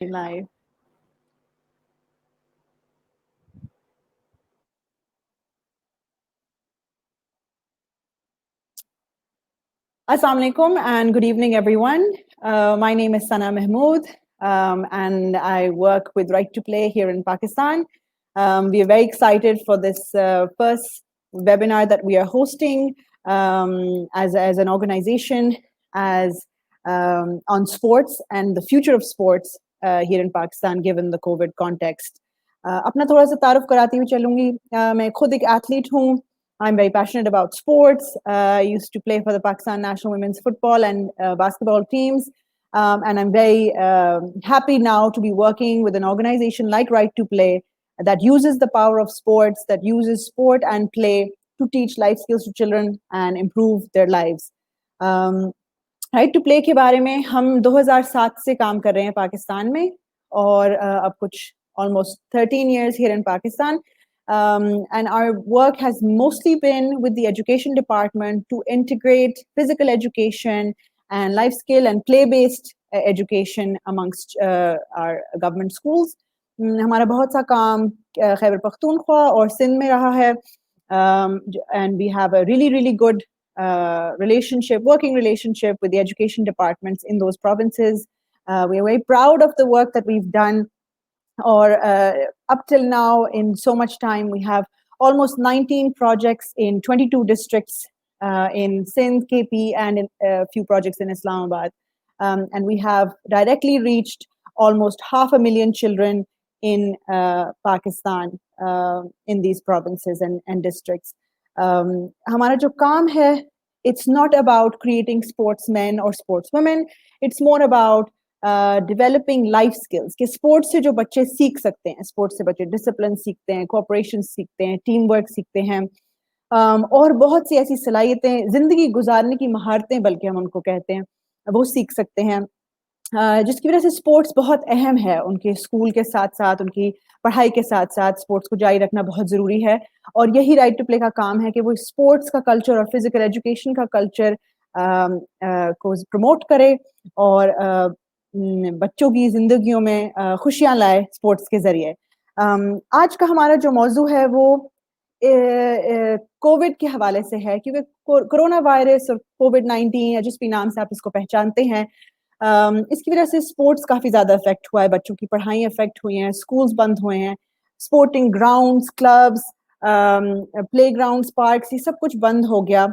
Live. Assalamu alaikum and good evening, everyone. My name is Sana Mahmood, and I work with Right to Play here in Pakistan. We are very excited for this first webinar that we are hosting as an organization on sports and the future of sports here in Pakistan, given the COVID context. अपना थोड़ा सा तारुफ कराती हुई चलूंगी. मैं खुद एक athlete हूँ. I'm very passionate about sports. I used to play for the Pakistan national women's football and basketball teams. And I'm very happy now to be working with an organization like Right to Play that uses the power of sports, that uses sport and play to teach life skills to children and improve their lives. Right to Play के बारे में हम 2007 से काम कर रहे हैं पाकिस्तान में और अब कुछ almost 13 years here in Pakistan. And our work has mostly been with the education department to integrate physical education and life skill and play-based education amongst our government schools. हमारा बहुत सा काम खैबर पख्तूनख्वा और सिंध में रहा है, and we have a really good working relationship with the education departments in those provinces. We are very proud of the work that we've done. Or up till now, in so much time, we have almost 19 projects in 22 districts in Sindh, KP, and in a few projects in Islamabad. And we have directly reached almost 500,000 children in Pakistan in these provinces and districts. हमारा जो काम है, it's not about creating sportsmen or sportswomen. It's more about developing life skills कि sports से जो बच्चे सीख सकते हैं, स्पोर्ट्स से बच्चे डिसिप्लिन सीखते हैं, कोऑपरेशन सीखते हैं, टीम वर्क सीखते हैं, और बहुत सी ऐसी सलाहियतें, जिंदगी गुजारने की महारतें बल्कि हम उनको कहते हैं, वो सीख सकते हैं, जिसकी वजह से स्पोर्ट्स बहुत अहम है. उनके स्कूल के साथ साथ, उनकी पढ़ाई के साथ साथ स्पोर्ट्स को जारी रखना बहुत ज़रूरी है. और यही राइट टू प्ले का काम है कि वो स्पोर्ट्स का कल्चर और फिजिकल एजुकेशन का कल्चर को प्रमोट करे और बच्चों की जिंदगियों में खुशियां लाए स्पोर्ट्स के जरिए. आज का हमारा जो मौजू है वो कोविड के हवाले से है, क्योंकि कोरोना वायरस और कोविड-19 या जिस भी नाम से आप इसको पहचानते हैं, इसकी वजह से स्पोर्ट्स काफ़ी ज़्यादा इफेक्ट हुआ है, बच्चों की पढ़ाई इफेक्ट हुई हैं, स्कूल्स बंद हुए हैं, sporting grounds, clubs, play grounds, parks, ये सब कुछ बंद हो गया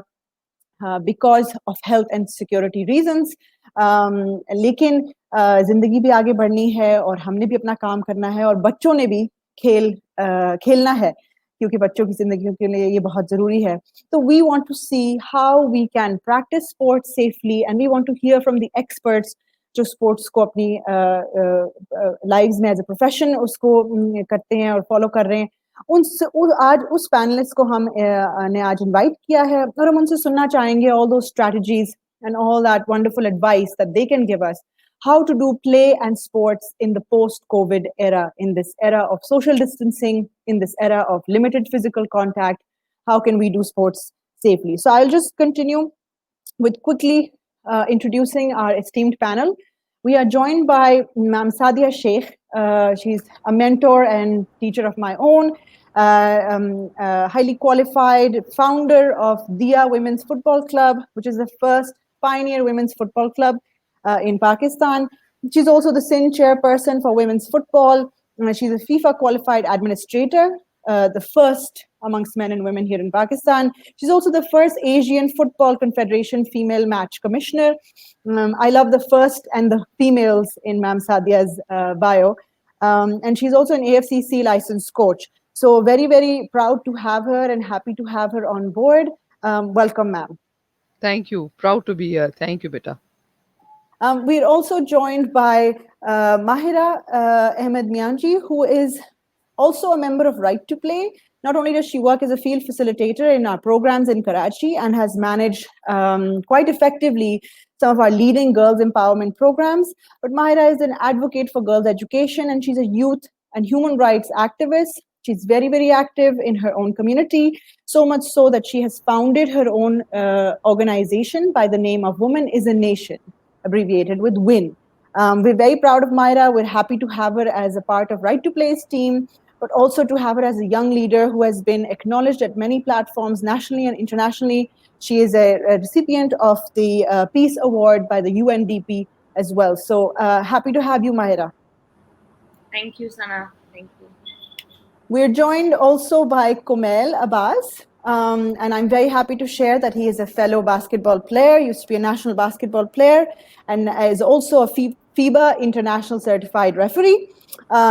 because of health and security reasons. लेकिन जिंदगी भी आगे बढ़नी है और हमने भी अपना काम करना है और बच्चों ने भी खेलना है, क्योंकि बच्चों की जिंदगी के लिए ये बहुत जरूरी है. तो we want to see how we can practice sports safely and we want to hear from the experts जो स्पोर्ट्स को अपनी लाइव्स में एज ए प्रोफेशन उसको करते हैं और फॉलो कर रहे हैं. आज उस पैनलिस्ट को हम ने आज इनवाइट किया है और हम उनसे सुनना चाहेंगे all those strategies and all that wonderful advice that they can give us how to do play and sports in the post-COVID era, in this era of social distancing, in this era of limited physical contact. How can we do sports safely? So I'll just continue with quickly introducing our esteemed panel. We are joined by Ma'am Sadia Sheikh. She's a mentor and teacher of my own, highly qualified founder of DIYA Women's Football Club, which is the first pioneer women's football club in Pakistan. She's also the Sindh chairperson for women's football. She's a FIFA qualified administrator, the first amongst men and women here in Pakistan. She's also the first Asian Football Confederation female match commissioner. I love the first and the females in Ma'am Sadia's bio. And she's also an AFCC licensed coach. So very proud to have her and happy to have her on board. Welcome, ma'am. Thank you. Proud to be here. Thank you, beta. We're also joined by Mahira Ahmed Miyanji, who is also a member of Right to Play. Not only does she work as a field facilitator in our programs in Karachi and has managed quite effectively some of our leading girls empowerment programs, but Mahira is an advocate for girls' education and she's a youth and human rights activist. She's very active in her own community, so much so that she has founded her own organization by the name of Woman is a Nation, abbreviated with WIN. We're very proud of Mahira. We're happy to have her as a part of Right to Play's team, but also to have her as a young leader who has been acknowledged at many platforms nationally and internationally. She is a recipient of the Peace Award by the UNDP as well. So happy to have you, Mahira. Thank you, Sana. Thank you. We're joined also by Kumail Abbas, and I'm very happy to share that he is a fellow basketball player, used to be a national basketball player, and is also a FIBA international certified referee.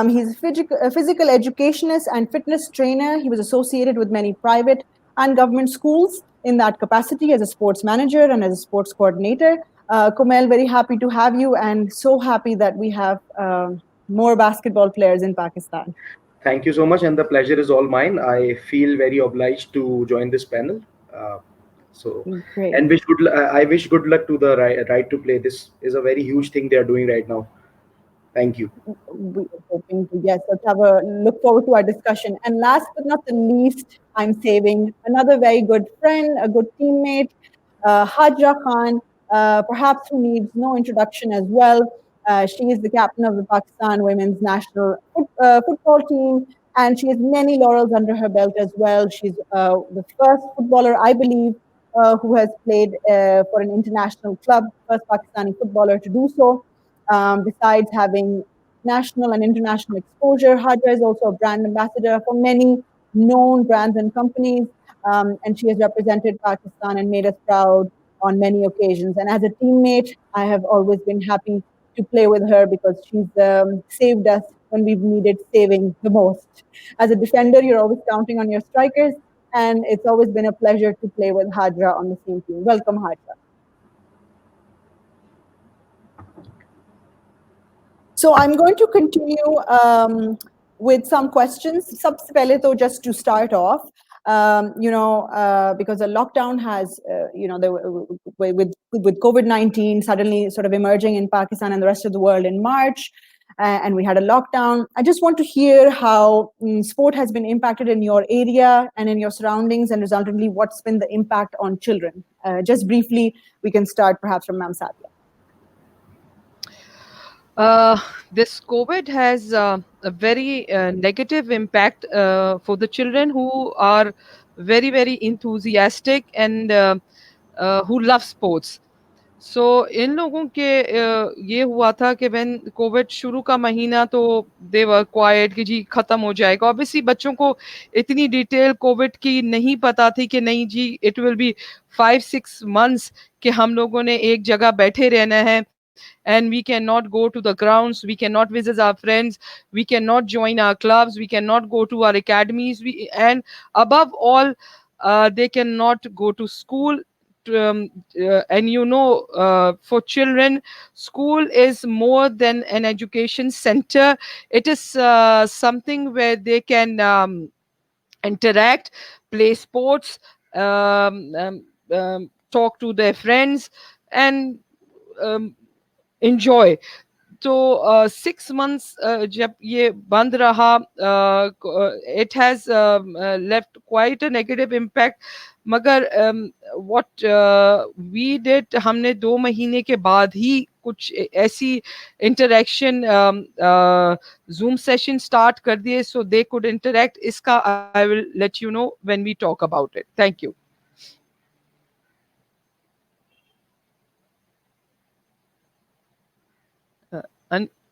He's a physical educationist and fitness trainer. He was associated with many private and government schools in that capacity as a sports manager and as a sports coordinator. Kumail, very happy to have you, and so happy that we have more basketball players in Pakistan. Thank you so much, and the pleasure is all mine. I feel very obliged to join this panel. Great. And I wish good luck to the right to play. This is a very huge thing they are doing right now. Thank you. We are hoping to, yes, let's have a look forward to our discussion. And last but not the least, I'm saving another very good friend, a good teammate, Hajra Khan, perhaps who needs no introduction as well. She is the captain of the Pakistan women's national football team, and she has many laurels under her belt as well. She's the first footballer, I believe, who has played for an international club, first Pakistani footballer to do so. Besides having national and international exposure, Hajra is also a brand ambassador for many known brands and companies, and she has represented Pakistan and made us proud on many occasions. And as a teammate, I have always been happy to play with her because she's saved us when we've needed saving the most. As a defender, you're always counting on your strikers, and it's always been a pleasure to play with Hajra on the same team. Welcome, Hajra. So I'm going to continue with some questions. Sabse pehle to just to start off, because the lockdown has, with COVID-19 suddenly sort of emerging in Pakistan and the rest of the world in March, and we had a lockdown. I just want to hear how sport has been impacted in your area and in your surroundings, and resultantly, what's been the impact on children. Just briefly, we can start perhaps from Ma'am Sadia. This COVID has a very negative impact for the children who are very, very enthusiastic and who love sports. So इन लोगों के ये हुआ था कि when Covid शुरू का महीना तो दे वर क्वाइट कि जी खत्म हो जाएगा. ऑब्वियसली बच्चों को इतनी डिटेल कोविड की नहीं पता थी कि नहीं जी इट विल बी 5-6 months कि हम लोगों ने एक जगह बैठे रहना है. And we cannot go to the grounds, we cannot visit our friends, we cannot join our clubs, we cannot go to our academies, and above all, they cannot go to school. And for children, school is more than an education center. It is something where they can interact, play sports, talk to their friends, and enjoy. तो 6 months जब ये बंद रहा, it has left quite a negative impact. मगर what we did, हमने 2 महीने के बाद ही कुछ ऐसी interaction Zoom session start कर दिए so they could interact. इसका I will let you know when we talk about it. Thank you.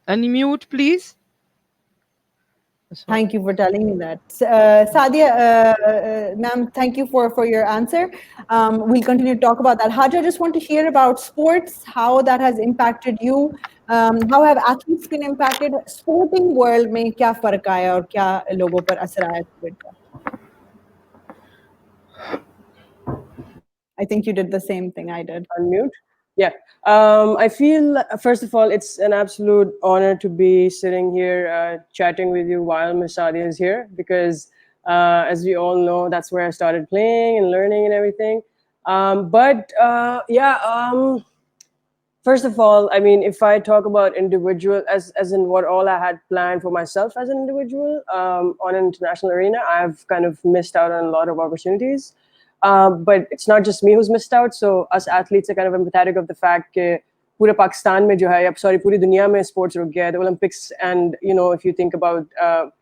Unmute, please. Thank you for telling me that. Sadia, ma'am, thank you for your answer. We'll continue to talk about that. Hajra, I just want to hear about sports, how that has impacted you. How have athletes been impacted? Sporting world में क्या फर्क आया और क्या लोगों पर असर आया COVID का? I think you did the same thing I did. Unmute. Yeah. I feel, first of all, it's an absolute honor to be sitting here chatting with you while Ms. Sadia is here, because as we all know, that's where I started playing and learning and everything. First of all, I mean, if I talk about individual, as in what all I had planned for myself as an individual on an international arena, I've kind of missed out on a lot of opportunities. But it's not just me who's missed out. So us athletes are kind of empathetic of the fact that पूरे पाकिस्तान में जो है या sorry पूरी दुनिया में sports रुक गया है. The Olympics and you know if you think about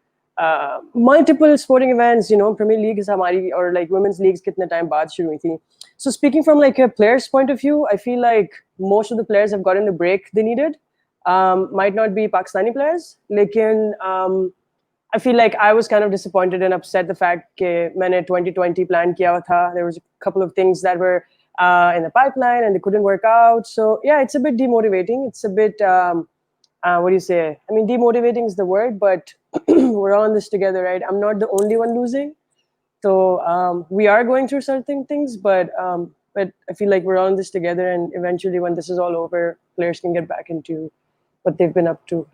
multiple sporting events, you know Premier League हमारी और like women's leagues कितने time बाद शुरू हुई थी. So speaking from like a player's point of view, I feel like most of the players have gotten the break they needed. Might not be Pakistani players, लेकिन I feel like I was kind of disappointed and upset the fact that मैंने 2020 plan किया था. There was a couple of things that were in the pipeline and they couldn't work out. So yeah, it's a bit demotivating. It's a bit what do you say? I mean, demotivating is the word, but we're all in this together, right? I'm not the only one losing. So we are going through certain things, but I feel like we're all in this together, and eventually, when this is all over, players can get back into what they've been up to.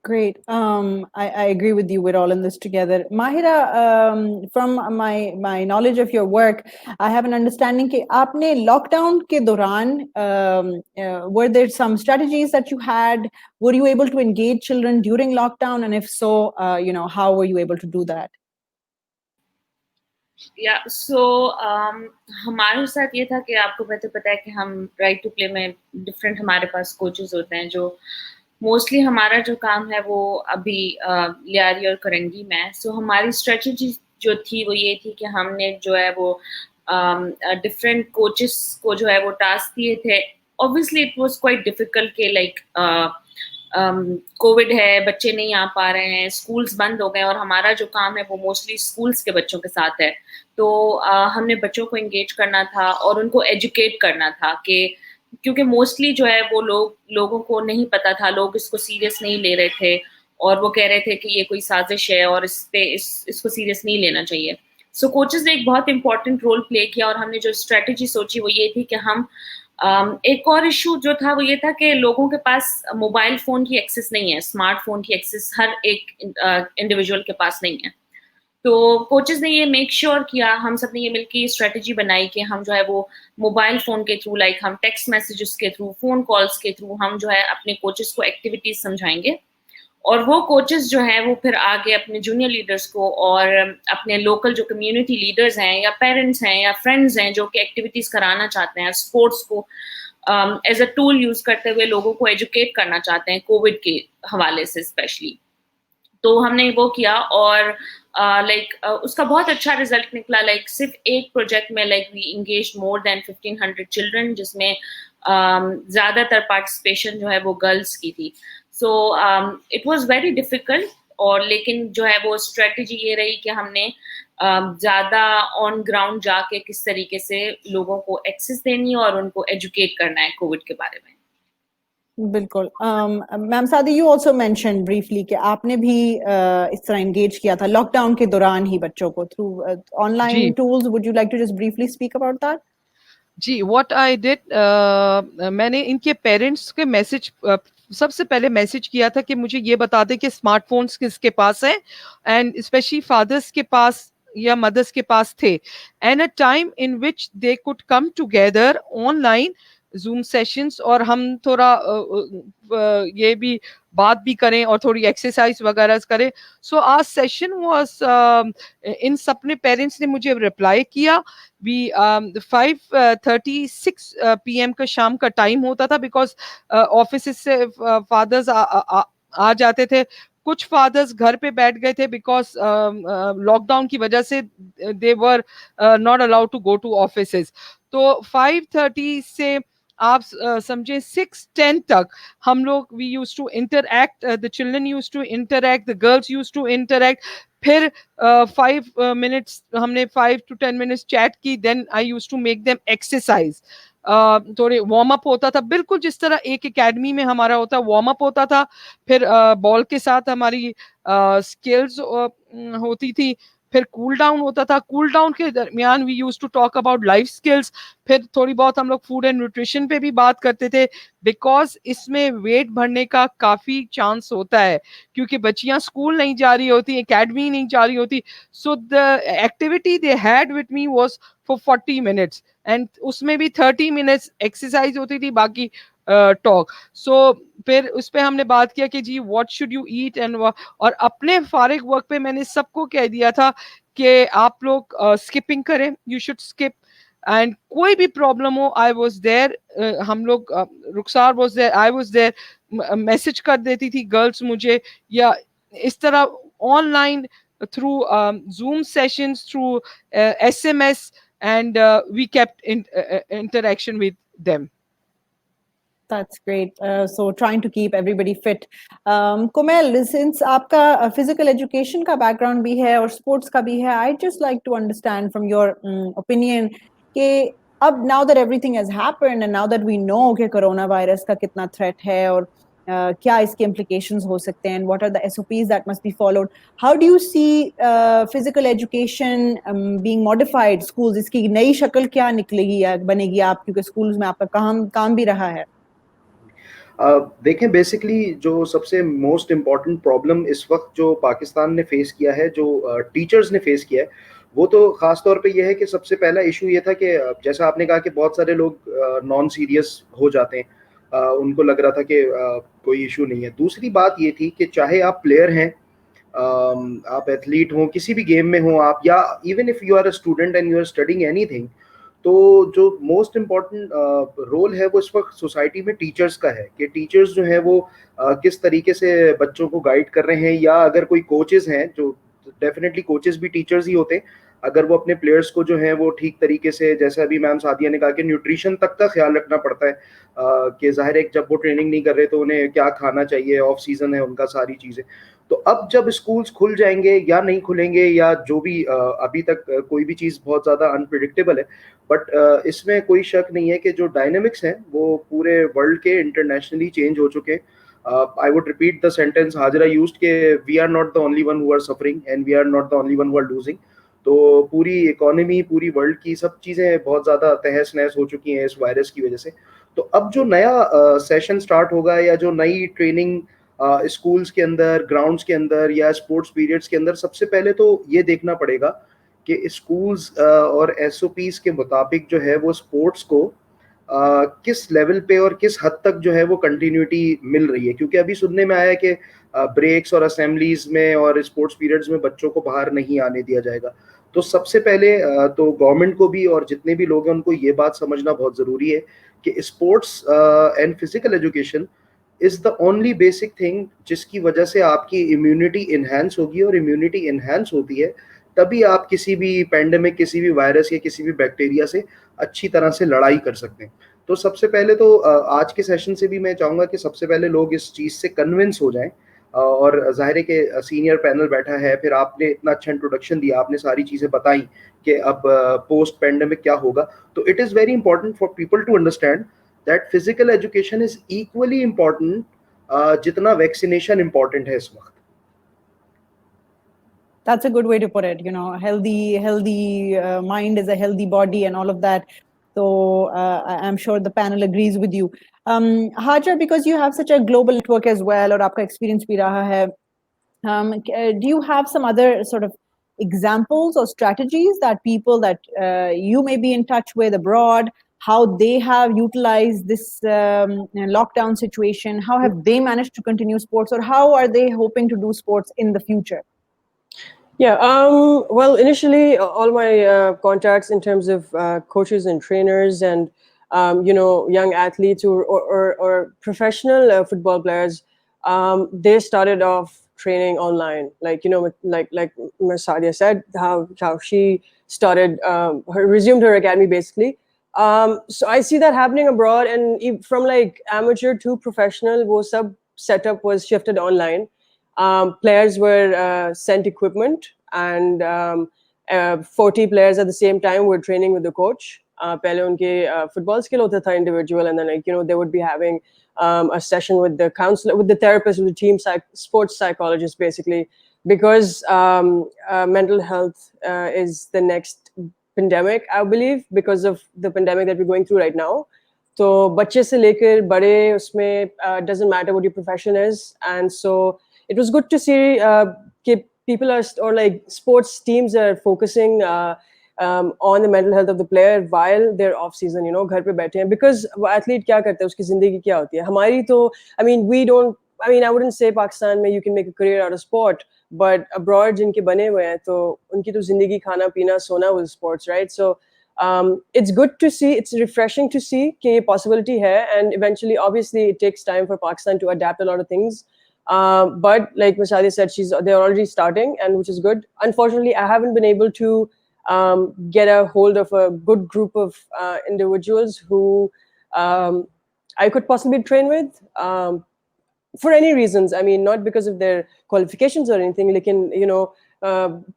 Great. I agree with you. We're all in this together. Mahira, from my knowledge of your work, I have an understanding that आपने lockdown के दौरान were there some strategies that you had? Were you able to engage children during lockdown? And if so, you know, how were you able to do that? या सो हमारे साथ ये था कि आपको पता है कि हम राइट टू प्ले में डिफरेंट हमारे पास कोचेस होते हैं जो मोस्टली हमारा जो काम है वो अभी लियारी और करंगी में है. सो हमारी स्ट्रेटजी जो थी वो ये थी कि हमने जो है वो डिफरेंट कोचेस को जो है वो टास्क दिए थे. Obviously it was quite difficult के लाइक कोविड है, बच्चे नहीं आ पा रहे हैं, स्कूल्स बंद हो गए और हमारा जो काम है वो मोस्टली स्कूल्स के बच्चों के साथ है. तो हमने बच्चों को एंगेज करना था और उनको एजुकेट करना था कि क्योंकि मोस्टली जो है वो लोगों को नहीं पता था, लोग इसको सीरियस नहीं ले रहे थे और वो कह रहे थे कि ये कोई साजिश है और इसको सीरियस नहीं लेना चाहिए. सो कोचेस ने एक बहुत इंपॉर्टेंट रोल प्ले किया और हमने जो स्ट्रेटजी सोची वो ये थी कि हम एक और इशू जो था वो ये था कि लोगों के पास मोबाइल फोन की एक्सेस नहीं है, स्मार्टफोन की एक्सेस हर एक इंडिविजुअल के पास नहीं है. तो कोचेस ने ये मेक श्योर किया, हम सब ने ये मिलकर ये स्ट्रेटजी बनाई कि हम जो है वो मोबाइल फोन के थ्रू लाइक हम टेक्स्ट मैसेजेस के थ्रू, फोन कॉल्स के थ्रू हम जो है अपने कोचेस को एक्टिविटीज समझाएंगे और वो कोचेस जो है वो फिर आगे अपने जूनियर लीडर्स को और अपने लोकल जो कम्युनिटी लीडर्स हैं या पेरेंट्स हैं या फ्रेंड्स हैं जो कि एक्टिविटीज कराना चाहते हैं, स्पोर्ट्स को एज अ टूल यूज करते हुए लोगों को एजुकेट करना चाहते हैं कोविड के हवाले से स्पेशली. तो हमने वो किया और उसका बहुत अच्छा रिजल्ट निकला. लाइक सिर्फ एक प्रोजेक्ट में like we engage more than 1500 children जिसमें ज्यादातर पार्टिसिपेशन जो है वो गर्ल्स की थी. So it was very difficult और लेकिन जो है वो स्ट्रेटजी ये रही कि हमने ज्यादा ऑन ग्राउंड जाके किस तरीके से लोगों को एक्सेस देनी है और उनको एजुकेट करना है कोविड के बारे में. बिल्कुल. मैम सादी, यू ऑल्सो मेंशन ब्रीफली कि आपने भी इस तरह एंगेज किया था लॉकडाउन के दौरान ही बच्चों को through online tools. Would you like to just briefly speak about that? जी, व्हाट आई डिड, मैंने इनके पेरेंट्स के मैसेज सबसे पहले मैसेज किया था कि मुझे ये बता दें कि स्मार्टफोन्स किसके पास हैं एंड स्पेशली फादर्स के पास या मदर्स के पास थे and a time in which they could come together online zoom sessions और हम थोड़ा ये भी बात भी करें और थोड़ी एक्सरसाइज वगैरह करें. सो आज सेशन वाज इन सबने पेरेंट्स ने मुझे रिप्लाई किया. वी 5:36 PM का शाम का टाइम होता था बिकॉज ऑफिस से फादर्स आ जाते थे. कुछ फादर्स घर पे बैठ गए थे बिकॉज लॉकडाउन की वजह से they were not allowed to go to offices. तो 5:30 से आप समझे 6:10 तक हम लोग we use to interact, the children use to interact, the girls use to interact. फिर 5 मिनट्स हमने 5 to 10 मिनट्स चैट की. Then I use to make them exercise. थोड़े वार्म अप होता था बिल्कुल जिस तरह एक एकेडमी में हमारा होता है, वार्म अप होता था. फिर बॉल के साथ हमारी स्किल्स होती थी. फिर कूल डाउन होता था. कूल डाउन के दरमियान we use to talk about life skills. फिर थोड़ी बहुत हम लोग फूड एंड न्यूट्रिशन पे भी बात करते थे बिकॉज इसमें वेट बढ़ने का काफी चांस होता है क्योंकि बच्चियां स्कूल नहीं जा रही होती, एकेडमी नहीं जा रही होती. So the activity they had with me was for 40 minutes and उसमें भी 30 मिनट्स एक्सरसाइज होती थी, बाकी टॉक. सो फिर उस पर हमने बात किया कि जी what should you eat and और अपने फारिग वक्त पे मैंने सबको कह दिया था कि आप लोग स्किपिंग करें. यू शुड स्किप and कोई भी problem हो, I was there. हम लोग रुखसार was there, I was there. Message कर देती थी गर्ल्स मुझे, या इस तरह online through Zoom sessions, through SMS, and we kept interaction with them. That's great. So trying to keep everybody fit. Kumail, since आपका physical education का background भी है और sports का भी है, I'd just like to understand from your opinion कि अब now that everything has happened and now that we know कि coronavirus का कितना threat है और क्या इसके implications हो सकते हैं, and what are the SOPs that must be followed, how do you see physical education being modified schools? इसकी नई शक्ल क्या निकलेगी या बनेगी आप, क्योंकि schools में आपका काम भी रहा है. देखें, बेसिकली जो सबसे मोस्ट इम्पॉर्टेंट प्रॉब्लम इस वक्त जो पाकिस्तान ने फेस किया है, जो टीचर्स ने फेस किया है, वो तो ख़ास तौर पे ये है कि सबसे पहला इशू ये था कि जैसा आपने कहा कि बहुत सारे लोग नॉन सीरियस हो जाते हैं, उनको लग रहा था कि कोई इशू नहीं है. दूसरी बात ये थी कि चाहे आप प्लेयर हैं, आप एथलीट हों, किसी भी गेम में हों आप, या even if you are a student and you are studying anything, तो जो मोस्ट इम्पॉर्टेंट रोल है वो इस वक्त सोसाइटी में टीचर्स का है कि टीचर्स जो है वो किस तरीके से बच्चों को गाइड कर रहे हैं, या अगर कोई कोचेस हैं, जो डेफिनेटली कोचेस भी टीचर्स ही होते हैं, अगर वो अपने प्लेयर्स को जो है वो ठीक तरीके से, जैसे अभी मैम सादिया ने कहा कि न्यूट्रिशन तक का ख्याल रखना पड़ता है, कि जाहिर है जब वो ट्रेनिंग नहीं कर रहे तो उन्हें क्या खाना चाहिए, ऑफ सीजन है उनका, सारी चीज़ें. तो अब जब स्कूल्स खुल जाएंगे या नहीं खुलेंगे, या जो भी अभी तक कोई भी चीज़ बहुत ज़्यादा अनप्रिडिक्टेबल है, बट इसमें कोई शक नहीं है कि जो डायनेमिक्स हैं वो पूरे वर्ल्ड के इंटरनेशनली चेंज हो चुके हैं. I would repeat the sentence Hajra used के we are not the only one who are suffering and we are not the only one who are losing. तो पूरी इकोनॉमी, पूरी वर्ल्ड की सब चीज़ें बहुत ज़्यादा तहस नहस हो चुकी हैं इस वायरस की वजह से. तो अब जो नया सेशन स्टार्ट होगा, या जो नई ट्रेनिंग स्कूल्स के अंदर, ग्राउंड्स के अंदर, या स्पोर्ट्स पीरियड्स के अंदर, सबसे पहले तो ये देखना पड़ेगा कि स्कूल्स और SOPs के मुताबिक जो है वो स्पोर्ट्स को किस लेवल पे और किस हद तक जो है वो कंटिन्यूटी मिल रही है. क्योंकि अभी सुनने में आया कि ब्रेक्स और असेंबलीज में और स्पोर्ट्स पीरियड्स में बच्चों को बाहर नहीं आने दिया जाएगा. तो सबसे पहले तो गवर्नमेंट को भी और जितने भी लोग हैं उनको ये बात समझना बहुत ज़रूरी है कि sports and physical education is the only basic thing जिसकी वजह से आपकी इम्यूनिटी इन्हेंस होगी, और इम्यूनिटी इन्हेंस होती है तभी आप किसी भी पैंडेमिक, किसी भी वायरस या किसी भी बैक्टीरिया से अच्छी तरह से लड़ाई कर सकते हैं. तो सबसे पहले तो आज के सेशन से भी मैं चाहूँगा कि सबसे पहले लोग इस चीज़ से कन्विंस हो जाएं, और ज़ाहिर है कि सीनियर पैनल बैठा है, फिर आपने इतना अच्छा इंट्रोडक्शन दिया, आपने सारी चीज़ें बताई कि अब पोस्ट पैंडेमिक क्या होगा. तो it is very important for people to understand that physical education is equally important जितना वैक्सीनेशन इम्पॉर्टेंट है इस वक्त. That's a good way to put it. You know, healthy mind is a healthy body and all of that. So I'm sure the panel agrees with you. Hajra, because you have such a global network as well, और आपका experience भी रहा है, do you have some other sort of examples or strategies that people that you may be in touch with abroad, how they have utilized this lockdown situation, how have they managed to continue sports, or how are they hoping to do sports in the future? Yeah, well, initially, all my contacts in terms of coaches and trainers and, young athletes or professional football players, they started off training online. Like, like Ms. Sadia said, how she started, resumed her academy, basically. So I see that happening abroad, and from like amateur to professional, wo sab setup was shifted online. Players were sent equipment, and 40 players at the same time were training with the coach. Pehle unke football skill hota tha individual, and then they would be having a session with the counselor, with the therapist, with the team sports psychologist, basically, because mental health is the next pandemic, I believe, because of the pandemic that we're going through right now. So bachche se lekar bade usme doesn't matter what your profession is, and so it was good to see people are, or like sports teams are focusing on the mental health of the player while they're off season, घर पे बैठे हैं, because athlete क्या करता है, उसकी जिंदगी क्या होती है. हमारी तो, I wouldn't say Pakistan में you can make a career out of sport, but abroad जिनके बने हुए हैं तो उनकी तो जिंदगी, खाना पीना सोना was sports, right? So it's good to see, it's refreshing to see कि ये possibility है, and eventually obviously it takes time for Pakistan to adapt a lot of things. But like Ms. Sadia said, they're already starting, and which is good. Unfortunately, I haven't been able to get a hold of a good group of individuals who I could possibly train with. For any reasons, I mean, not because of their qualifications or anything, लेकिन you know,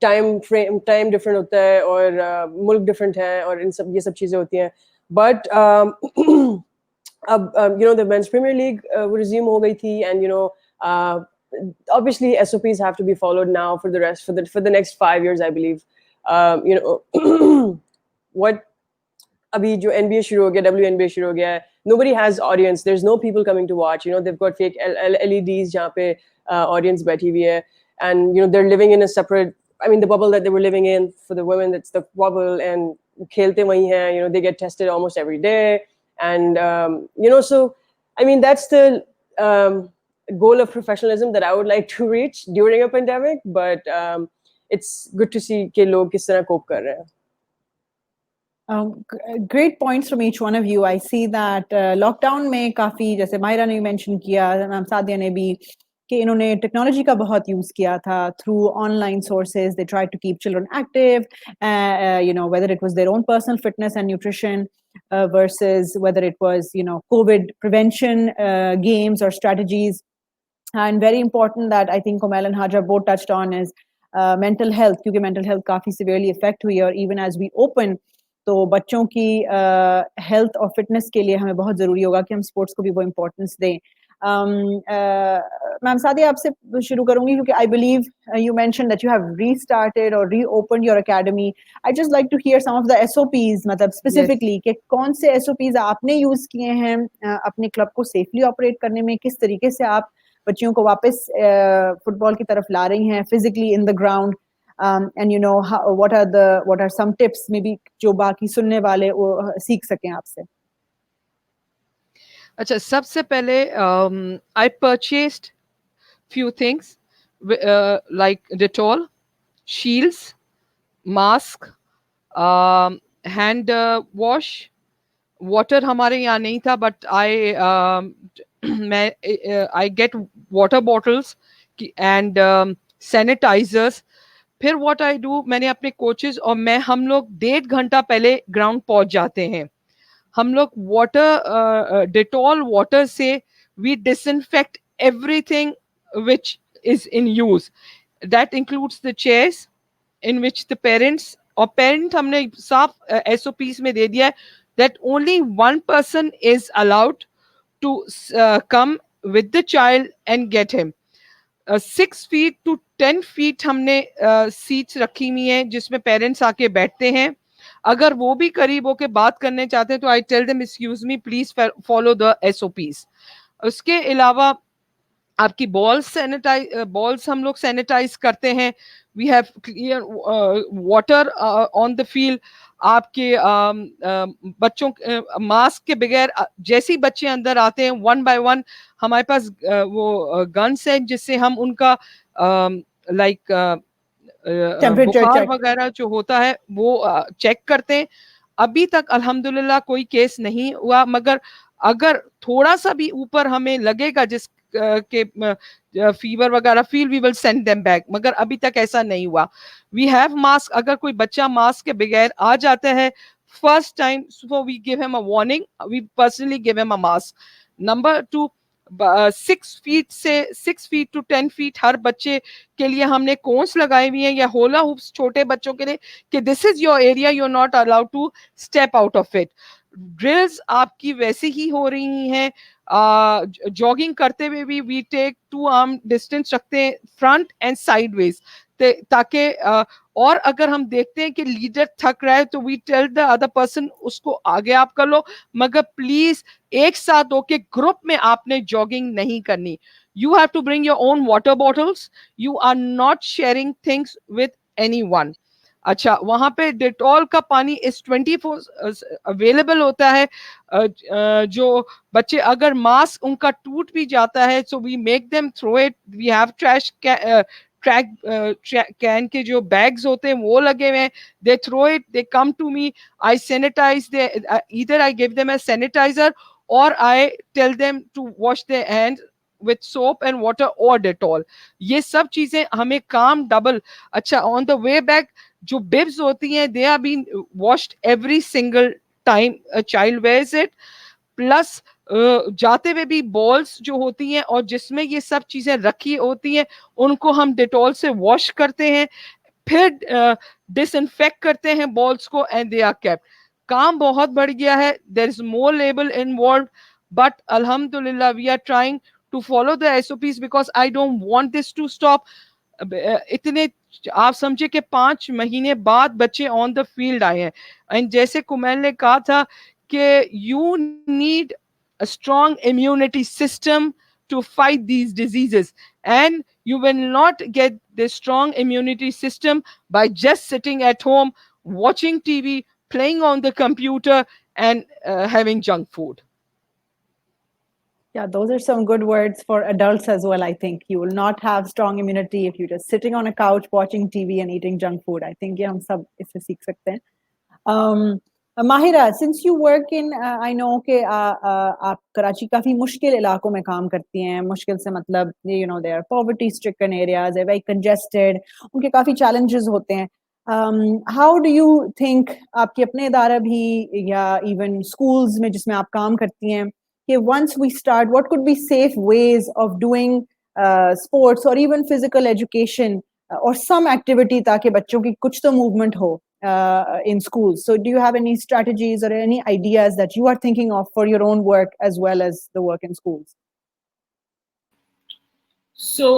time different होता है, और मुल्क different है, और इन सब ये सब चीजें होती हैं. But you know, the men's Premier League resume हो गई थी, and you know, obviously SOPs have to be followed now for the next 5 years, I believe. You know, what अभी जो NBA शुरू हो गया, WNBA शुरू हो गया है, nobody has audience, there's no people coming to watch, you know, they've got fake LEDs जहाँ पे audience बैठी हुई है, and you know, they're living in a separate, I mean, the bubble that they were living in for the women, that's the bubble, and खेलते वही हैं, you know, they get tested almost every day, and you know, so I mean, that's the goal of professionalism that I would like to reach during a pandemic, but it's good to see कि लोग किस तरह cope कर रहे हैं. Great points from each one of you. I see that lockdown में काफी, जैसे माहिरा ने mention किया, मैम सादिया ने भी, कि इन्होंने टेक्नोलॉजी का बहुत यूज किया था through online sources. They tried to keep children active, you know, whether it was their own personal fitness and nutrition versus whether it was, you know, COVID prevention games or strategies. And very important that I think Kumail and Hajra both touched on is mental health, क्योंकि mental health काफी severely affect हुई है, और even as we open, तो बच्चों की health और fitness के लिए हमें बहुत ज़रूरी होगा कि हम स्पोर्ट्स को भी वो इम्पोर्टेंस दें. मैम सादिया, आपसे शुरू करूंगी, क्योंकि I believe you mention that you have restarted और reopened your academy. I just like to hear some of the SOPs, मतलब स्पेसिफिकली कि कौन से एसओपीज आपने यूज किए हैं अपने क्लब को सेफली ऑपरेट करने में, किस तरीके से आप बच्चियों को वापस फुटबॉल की तरफ ला रही हैं physically in the ground. And you know, what are some tips maybe जो बाकी सुनने वाले वो सीख सकें आपसे. अच्छा, सबसे पहले I purchased few things like Dettol, shields, mask, hand wash, water हमारे यहाँ नहीं था, but I get water bottles and sanitizers. फिर what I do, मैंने अपने कोचेस और हम लोग 1.5 घंटा पहले ग्राउंड पहुंच जाते हैं. हम लोग वाटर, डेटॉल वाटर से we disinfect everything which is in use. That includes the chairs in which the parents, और parent हमने साफ SOPs में दे दिया है that only one person is allowed to come with the child and get him. 6 feet to 10 feet हमने seats रखी हुई हैं जिसमें पेरेंट्स आके बैठते हैं. अगर वो भी करीब होके बात करने चाहते हैं तो I tell them excuse me please follow the SOPs. उसके अलावा आपकी बॉल्स हम लोग सैनिटाइज करते हैं. We have clear water on the field. आपके बच्चों मास्क के बगैर जैसे ही बच्चे अंदर आते हैं 1 by 1 हमारे पास वो गन्स है जिससे हम उनका लाइक बुखार वगैरह जो होता है वो चेक करते हैं. अभी तक अल्हम्दुलिल्लाह कोई केस नहीं हुआ, मगर अगर थोड़ा सा भी ऊपर हमें लगेगा जिस के फीवर वगैरह feel, we will send them back, मगर अभी तक ऐसा नहीं हुआ. We have mask. अगर कोई बच्चा मास्क के बगैर आ जाता है first time, so we give him a warning, we personally give him a mask. Number 2, 6 feet to 10 feet हर बच्चे के लिए हमने कोन्स लगाए हुए हैं या होला हुप्स छोटे बच्चों के लिए कि this is your area, you are not allowed to step out of it. Drills आपकी वैसे ही हो रही हैं. जॉगिंग करते हुए भी वी टेक 2 आर्म डिस्टेंस रखते हैं फ्रंट एंड साइडवेज, ताकि और अगर हम देखते हैं कि लीडर थक रहा है तो we tell the other person उसको आगे आप कर लो, मगर प्लीज एक साथ होके ग्रुप में आपने जॉगिंग नहीं करनी. You have to bring your own water bottles. You are not sharing things with anyone. अच्छा, वहां पे डेटॉल का पानी इस 24 अवेलेबल होता है. जो बच्चे अगर मास्क उनका टूट भी जाता है, so we make them throw it. We have trash can के जो बैग्स होते हैं वो लगे हुए हैं, they throw it, they come to me, I sanitize they, either I give them a sanitizer और I tell them to wash their hands with soap and water or Dettol. ये सब चीजें हमें काम डबल. अच्छा, on the way back जो bibs होती हैं, they are being washed every single time a child wears it. Plus जाते हुए भी बॉल्स जो होती हैं और जिसमें ये सब चीजें रखी होती हैं उनको हम डेटॉल से वॉश करते हैं, फिर डिसइंफेक्ट करते हैं बॉल्स को, एंड दे आर केप्ट. काम बहुत बढ़ गया है, there is more labour involve, but अल्हम्दुलिल्लाह we are trying to follow the SOPs because I don't want this to stop. इतने आप समझे कि 5 महीने बाद बच्चे ऑन द फील्ड आए हैं, एंड जैसे कुमैल ने कहा था कि you need a strong immunity system to fight these diseases, and you will not get this strong immunity system by just sitting at home watching TV, playing on the computer, and having junk food. Yeah, those are some good words for adults as well. I think you will not have strong immunity if you're just sitting on a couch watching TV and eating junk food. I think ये हम सब इससे सीख सकते हैं. Mahira, since you work in, I know कि आप कराची काफी मुश्किल इलाकों में काम करती हैं. मुश्किल से मतलब you know they are poverty stricken areas, they're very congested, उनके काफी challenges होते हैं. How do you think आपके अपने इदारा भी या even schools में जिसमें आप काम करती हैं कि once we start, what could be safe ways of doing sports or even physical education or some activity ताकि बच्चों की कुछ तो movement हो in schools? So do you have any strategies or any ideas that you are thinking of for your own work as well as the work in schools? So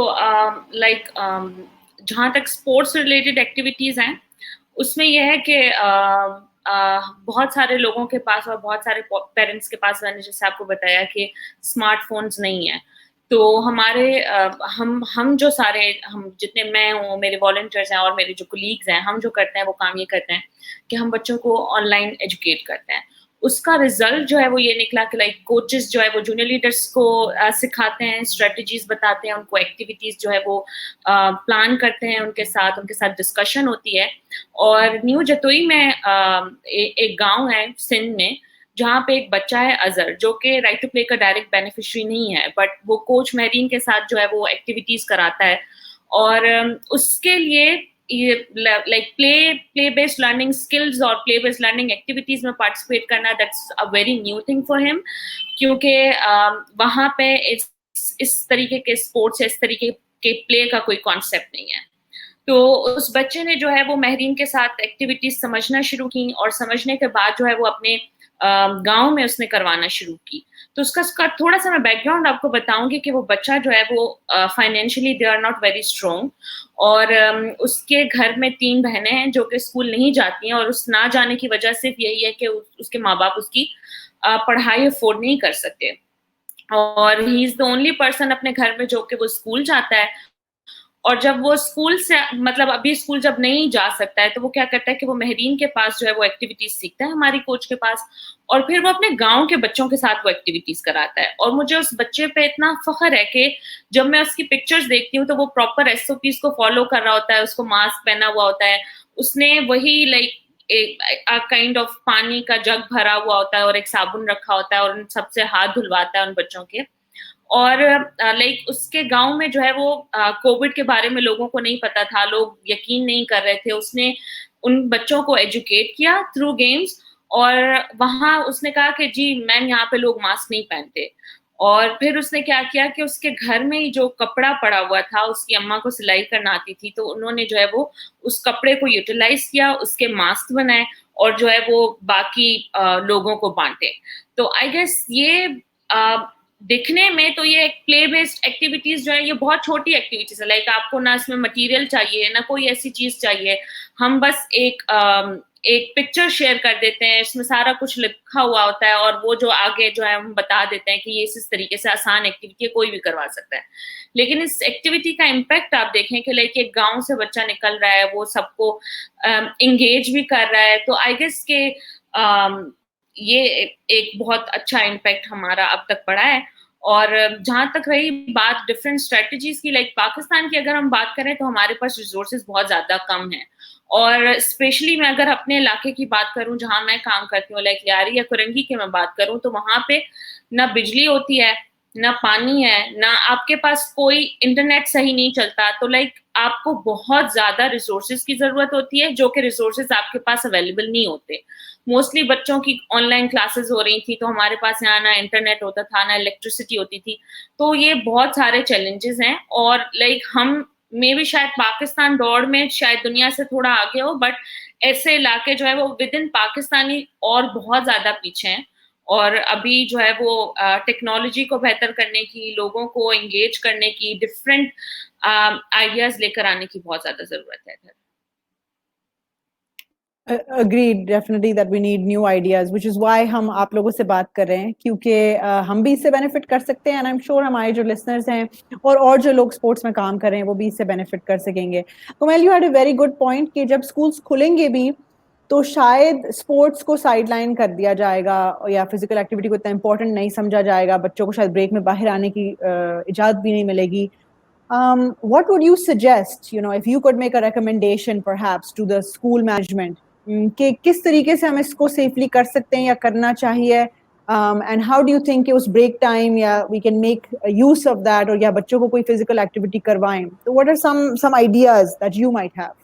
जहाँ तक sports related activities हैं उसमें यह है कि बहुत सारे लोगों के पास और बहुत सारे पेरेंट्स के पास, मैंने जैसे आपको बताया कि स्मार्टफोन्स नहीं है, तो हमारे हम जो सारे हम जितने मैं हूँ, मेरे वॉलंटियर्स हैं और मेरे जो कोलीग्स हैं, हम जो करते हैं वो काम ये करते हैं कि हम बच्चों को ऑनलाइन एजुकेट करते हैं. उसका रिजल्ट जो है वो ये निकला कि लाइक कोचेस जो है वो जूनियर लीडर्स को सिखाते हैं, स्ट्रेटजीज बताते हैं, उनको एक्टिविटीज जो है वो प्लान करते हैं, उनके साथ डिस्कशन होती है. और न्यू जतोई में एक गांव है सिंध में जहाँ पे एक बच्चा है अजहर, जो कि राइट टू प्ले का डायरेक्ट बेनिफिशियरी नहीं है, बट वो कोच महरीन के साथ जो है वो एक्टिविटीज कराता है. और उसके लिए ये like play based learning skills और प्ले बेस्ड लर्निंग एक्टिविटीज में पार्टिसिपेट करना, that's a very new thing for him, क्योंकि वहाँ पे इस तरीके के स्पोर्ट्स, इस तरीके के प्ले का कोई कॉन्सेप्ट नहीं है. तो उस बच्चे ने जो है वो महरीन के साथ एक्टिविटीज समझना शुरू की, और समझने के बाद जो है वो अपने गांव में उसने करवाना शुरू की. तो उसका थोड़ा सा मैं बैकग्राउंड आपको बताऊंगी कि वो बच्चा जो है वो financially they are not very strong, और उसके घर में 3 बहनें हैं जो कि स्कूल नहीं जाती हैं, और उस ना जाने की वजह सिर्फ यही है कि उसके माँ बाप उसकी पढ़ाई अफोर्ड नहीं कर सकते, और he is the only person अपने घर में जो कि वो स्कूल जाता है. और जब वो स्कूल से मतलब अभी स्कूल जब नहीं जा सकता है तो वो क्या करता है कि वो महरीन के पास जो है वो एक्टिविटीज सीखता है, हमारी कोच के पास, और फिर वो अपने गांव के बच्चों के साथ वो एक्टिविटीज कराता है. और मुझे उस बच्चे पे इतना फख्र है कि जब मैं उसकी पिक्चर्स देखती हूँ तो वो प्रॉपर एसओपीज को फॉलो कर रहा होता है, उसको मास्क पहना हुआ होता है, उसने वही लाइक एक काइंड ऑफ पानी का जग भरा हुआ होता है और एक साबुन रखा होता है, और उन सबसे हाथ धुलवाता है उन बच्चों के. और लाइक उसके गांव में जो है वो कोविड के बारे में लोगों को नहीं पता था, लोग यकीन नहीं कर रहे थे. उसने उन बच्चों को एजुकेट किया थ्रू गेम्स, और वहां उसने कहा कि जी मैम यहाँ पे लोग मास्क नहीं पहनते. और फिर उसने क्या किया कि उसके घर में ही जो कपड़ा पड़ा हुआ था, उसकी अम्मा को सिलाई करना आती थी, तो उन्होंने जो है वो उस कपड़े को यूटिलाइज किया, उसके मास्क बनाए और जो है वो बाकी लोगों को बांटे. तो आई गेस ये दिखने में तो ये प्ले बेस्ड एक्टिविटीज जो है ये बहुत छोटी एक्टिविटीज है, लाइक आपको ना इसमें मटेरियल चाहिए ना कोई ऐसी चीज चाहिए, हम बस एक पिक्चर शेयर कर देते हैं, इसमें सारा कुछ लिखा हुआ होता है, और वो जो आगे जो है हम बता देते हैं कि ये इस तरीके से आसान एक्टिविटी है, कोई भी करवा सकता है. लेकिन इस एक्टिविटी का इम्पैक्ट आप देखें कि लाइक एक गांव से बच्चा निकल रहा है, वो सबको एंगेज भी कर रहा है, तो आई गेस के ये एक बहुत अच्छा इम्पैक्ट हमारा अब तक पड़ा है. और जहाँ तक रही बात डिफरेंट स्ट्रेटजीज की, लाइक पाकिस्तान की अगर हम बात करें तो हमारे पास रिसोर्सेज बहुत ज़्यादा कम हैं, और स्पेशली मैं अगर अपने इलाके की बात करूं जहां मैं काम करती हूँ, लाइक यारी या कुरंगी की मैं बात करूं, तो वहां पे ना बिजली होती है, ना पानी है, ना आपके पास कोई इंटरनेट सही नहीं चलता। तो लाइक आपको बहुत ज्यादा रिसोर्सेज की जरूरत होती है, जो कि रिसोर्सेज आपके पास अवेलेबल नहीं होते। मोस्टली बच्चों की ऑनलाइन क्लासेस हो रही थी, तो हमारे पास यहाँ ना इंटरनेट होता था, ना इलेक्ट्रिसिटी होती थी। तो ये बहुत सारे चैलेंजेस हैं, और लाइक हम मे भी शायद पाकिस्तान दौड़ में शायद दुनिया से थोड़ा आगे हो, बट ऐसे इलाके जो है वो विद इन पाकिस्तानी और बहुत ज्यादा पीछे हैं। और अभी जो है वो टेक्नोलॉजी को बेहतर करने की, लोगों को एंगेज करने की, डिफरेंट आइडियाज लेकर आने की बहुत ज्यादा जरूरत है। Agreed, definitely that we need new ideas, which is why हम आप लोगों से बात कर रहे हैं, क्योंकि हम भी इससे बेनिफिट कर सकते हैं, एंड आई एम श्योर हमारे जो लिसनर्स हैं और जो लोग स्पोर्ट्स में काम कर रहे हैं वो भी इससे बेनिफिट कर सकेंगे। Kumail, you had a very good point कि जब स्कूल्स खुलेंगे भी तो शायद स्पोर्ट्स को साइडलाइन कर दिया जाएगा या फिजिकल एक्टिविटी को इतना इंपॉर्टेंट नहीं समझा जाएगा, बच्चों को शायद ब्रेक में बाहर आने की इजाज़त भी नहीं मिलेगी। What would you suggest, if you could make a recommendation perhaps to the school management, कि किस तरीके से हम इसको सेफली कर सकते हैं या करना चाहिए, and how do you think कि उस break time या we can make use of that, और या बच्चों को कोई physical activity करवाएं? So what are some ideas that you might have?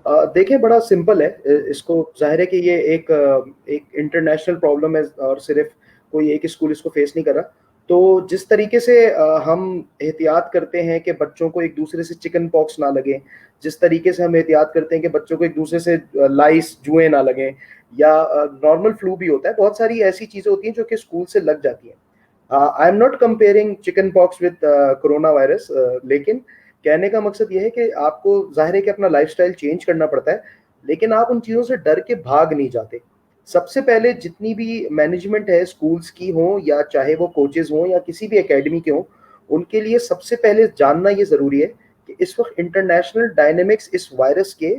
देखिए, बड़ा सिंपल है इसको। जाहिर है कि ये एक इंटरनेशनल प्रॉब्लम है और सिर्फ कोई एक स्कूल इसको फेस नहीं कर रहा। तो जिस तरीके से हम एहतियात करते हैं कि बच्चों को एक दूसरे से चिकन पॉक्स ना लगे, जिस तरीके से हम एहतियात करते हैं कि बच्चों को एक दूसरे से लाइस जुएं ना लगें, या नॉर्मल फ्लू भी होता है, बहुत सारी ऐसी चीज़ें होती हैं जो कि स्कूल से लग जाती हैं। I am not comparing chicken pox with corona virus, लेकिन कहने का मकसद ये है कि आपको जाहिर है कि अपना लाइफस्टाइल चेंज करना पड़ता है, लेकिन आप उन चीज़ों से डर के भाग नहीं जाते। सबसे पहले जितनी भी मैनेजमेंट है स्कूल्स की हो, या चाहे वो कोचेज हों या किसी भी एकेडमी के हों, उनके लिए सबसे पहले जानना ये ज़रूरी है कि इस वक्त इंटरनेशनल डायनेमिक्स इस वायरस के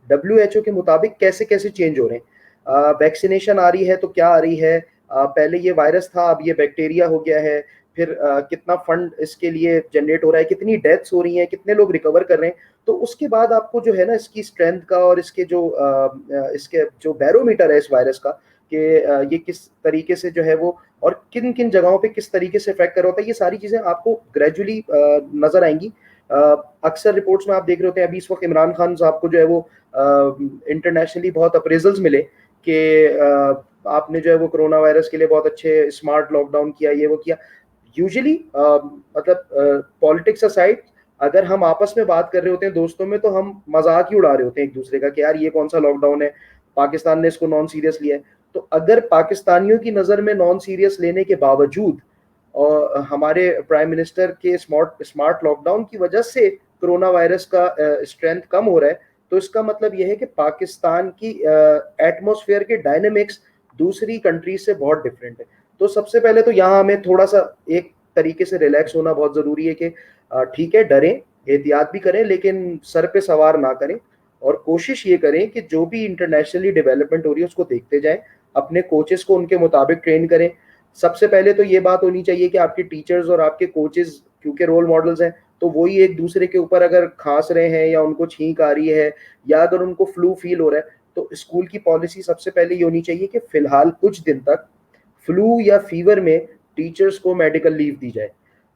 WHO के मुताबिक कैसे कैसे चेंज हो रहे हैं। वैक्सीनेशन आ रही है तो क्या आ रही है, पहले ये वायरस था अब ये बैक्टीरिया हो गया है, फिर कितना फंड इसके लिए जनरेट हो रहा है, कितनी डेथ्स हो रही हैं, कितने लोग रिकवर कर रहे हैं। तो उसके बाद आपको जो है ना इसकी स्ट्रेंथ का और इसके जो बैरोमीटर है इस वायरस का, कि ये किस तरीके से जो है वो, और किन किन जगहों पे किस तरीके से इफेक्ट कर रहा होता है, ये सारी चीज़ें आपको ग्रेजुअली नजर आएंगी। अक्सर रिपोर्ट्स में आप देख रहे होते हैं, अभी इस वक्त इमरान खान साहब को जो है वो इंटरनेशनली बहुत अप्रेजल्स मिले कि आपने जो है वो कोरोना वायरस के लिए बहुत अच्छे स्मार्ट लॉकडाउन किया, ये वो किया। यूजुअली मतलब पॉलिटिक्स असाइड, अगर हम आपस में बात कर रहे होते हैं दोस्तों में, तो हम मजाक ही उड़ा रहे होते हैं एक दूसरे का कि यार ये कौन सा लॉकडाउन है, पाकिस्तान ने इसको नॉन सीरियस लिया है। तो अगर पाकिस्तानियों की नज़र में नॉन सीरियस लेने के बावजूद और हमारे प्राइम मिनिस्टर के स्मार्ट लॉकडाउन की वजह से कोरोना वायरस का स्ट्रेंथ कम हो रहा है, तो इसका मतलब यह है कि पाकिस्तान की एटमॉस्फेयर के डायनेमिक्स दूसरी कंट्री से बहुत डिफरेंट है। तो सबसे पहले तो यहाँ हमें थोड़ा सा एक तरीके से रिलैक्स होना बहुत ज़रूरी है कि ठीक है, डरें, एहतियात भी करें, लेकिन सर पे सवार ना करें, और कोशिश ये करें कि जो भी इंटरनेशनली डेवलपमेंट हो रही है उसको देखते जाएं, अपने कोचेस को उनके मुताबिक ट्रेन करें। सबसे पहले तो ये बात होनी चाहिए कि आपके टीचर्स और आपके कोचेस क्योंकि रोल मॉडल्स हैं, तो वही एक दूसरे के ऊपर अगर खांस रहे हैं या उनको छींक आ रही है या अगर उनको फ्लू फील हो रहा है, तो स्कूल की पॉलिसी सबसे पहले ये होनी चाहिए कि फिलहाल कुछ दिन तक फ्लू या फीवर में टीचर्स को मेडिकल लीव दी जाए।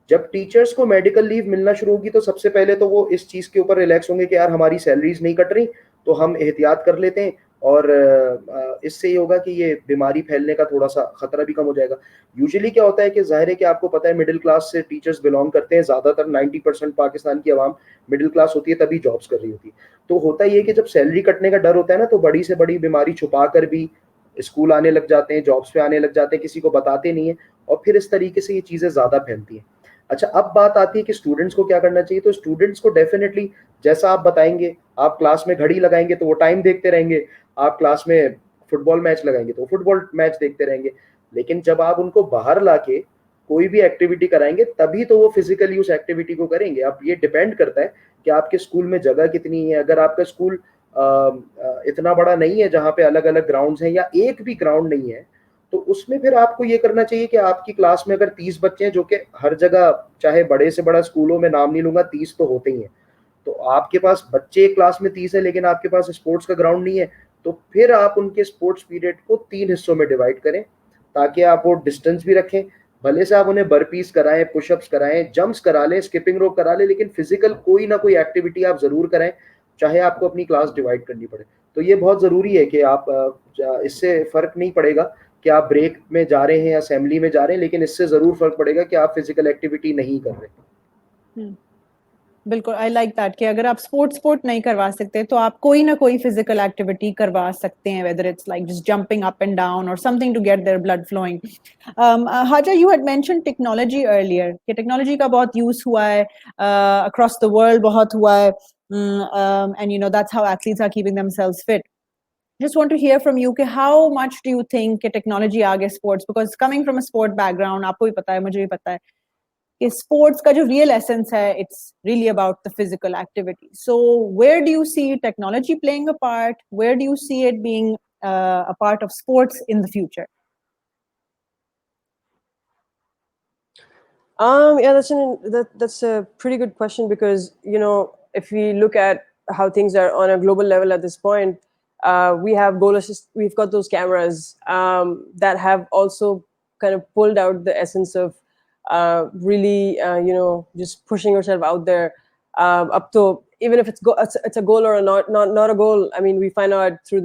जब टीचर्स को मेडिकल लीव मिलना शुरू होगी तो सबसे पहले तो वो इस चीज़ के ऊपर रिलैक्स होंगे कि यार हमारी सैलरीज नहीं कट रही, तो हम एहतियात कर लेते हैं, और इससे ये होगा कि ये बीमारी फैलने का थोड़ा सा खतरा भी कम हो जाएगा। यूजुअली क्या होता है कि जाहिर है कि आपको पता है मिडिल क्लास से टीचर्स बिलोंग करते हैं, ज़्यादातर 90% पाकिस्तान की आवाम मिडिल क्लास होती है, तभी जॉब्स कर रही होती है। तो होता ये कि जब सैलरी कटने का डर होता है ना, तो बड़ी से बड़ी बीमारी छुपा कर भी स्कूल आने लग जाते हैं, जॉब्स पे आने लग जाते हैं, किसी को बताते नहीं है, और फिर इस तरीके से ये चीज़ें ज़्यादा फैलती हैं। अच्छा, अब बात आती है कि स्टूडेंट्स को क्या करना चाहिए। तो स्टूडेंट्स को डेफिनेटली जैसा आप बताएंगे, आप क्लास में घड़ी लगाएंगे तो वो टाइम देखते रहेंगे, आप क्लास में फुटबॉल मैच लगाएंगे तो फुटबॉल मैच देखते रहेंगे, लेकिन जब आप उनको बाहर लाके कोई भी एक्टिविटी कराएंगे तभी तो वो फिजिकली उस एक्टिविटी को करेंगे। अब ये डिपेंड करता है कि आपके स्कूल में जगह कितनी है। अगर आपका स्कूल इतना बड़ा नहीं है जहाँ पे अलग अलग ग्राउंड्स हैं, या एक भी ग्राउंड नहीं है, तो उसमें फिर आपको ये करना चाहिए कि आपकी क्लास में अगर 30 बच्चे हैं, जो कि हर जगह चाहे बड़े से बड़ा स्कूलों में नाम नहीं लूंगा 30 तो होते ही हैं, तो आपके पास बच्चे एक क्लास में 30 है लेकिन आपके पास स्पोर्ट्स का ग्राउंड नहीं है, तो फिर आप उनके स्पोर्ट्स पीरियड को 3 हिस्सों में डिवाइड करें ताकि आप वो डिस्टेंस भी रखें। भले से आप उन्हें बर्पीज कराएं, पुशअप्स कराएं, जंप्स करा लें, स्किपिंग रोप करा लें, लेकिन फिजिकल कोई ना कोई एक्टिविटी आप जरूर कराएं, चाहे आपको अपनी क्लास डिवाइड करनी पड़े। तो ये बहुत जरूरी है कि आप इससे फर्क नहीं पड़ेगा कि आप ब्रेक में जा रहे हैं या असेंबली में जा रहे हैं, लेकिन इससे जरूर फर्क पड़ेगा कि आप फिजिकल एक्टिविटी नहीं कर रहे। बिल्कुल, आई लाइक दैट कि अगर आप स्पोर्ट नहीं करवा सकते तो आप कोई ना कोई फिजिकल एक्टिविटी करवा सकते हैं, whether it's like just jumping up and down और something to get their blood flowing. Hajra, you had mention technology earlier कि टेक्नोलॉजी का बहुत यूज हुआ है अक्रॉस द वर्ल्ड, बहुत हुआ है, and you know that's how athletes are keeping themselves fit. Just want to hear from you कि how much do you think कि टेक्नोलॉजी आगे sports, because coming from a sport background, आपको भी पता है, मुझे भी पता है कि स्पोर्ट्स का जो रियल एसेंस है, it's really about the physical activity. So where do you see technology playing a part? Where do you see it being a part of sports in the future? Yeah, that's a pretty good question, because if we look at how things are on a global level at this point, we've got those cameras that have also kind of pulled out the essence of really just pushing yourself out there, up to, even if it's a goal or not a goal. I mean, we find out through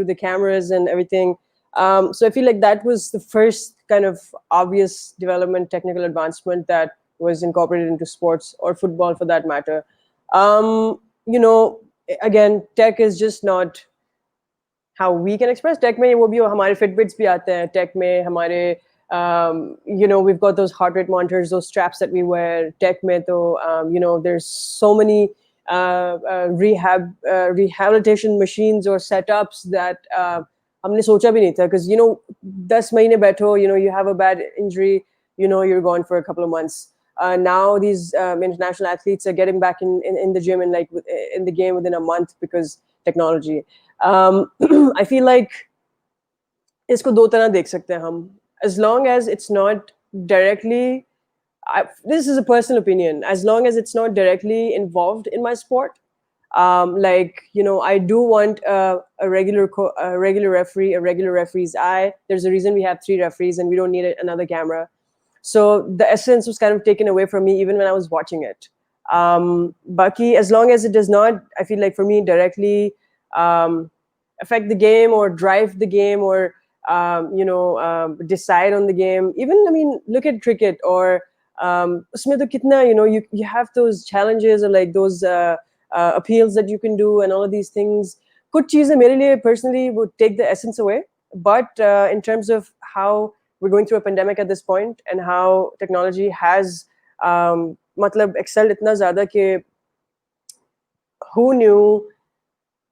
the cameras and everything. So I feel like that was the first kind of obvious development, technical advancement that was incorporated into sports, or football for that matter. Again, tech is just not how we can express. Tech mein wo bhi hamare Fitbits bhi aate hain, tech mein hamare we've got those heart rate monitors, those straps that we wear. Tech mein to there's so many rehabilitation machines or setups that हमने सोचा भी नहीं था, because 10 महीने बैठो, you have a bad injury, you're gone for a couple of months. Now these international athletes are getting back in the gym and like in the game within a month because technology. I feel like इसको दो तरह देख सकते हैं हम, as long as it's not directly, this is a personal opinion, as long as it's not directly involved in my sport. I do want a regular referee, a regular referee's eye. There's a reason we have 3 referees and we don't need another camera. So the essence was kind of taken away from me even when I was watching it. Baki, as long as it does not, I feel like for me, directly affect the game or drive the game or decide on the game. Even, I mean, look at cricket or usme to kitna, you have those challenges or like those appeals that you can do and all of these things. Kuch cheezein mere liye personally would take the essence away, but in terms of how we're going through a pandemic at this point and how technology has matlab excelled itna zyada ke who knew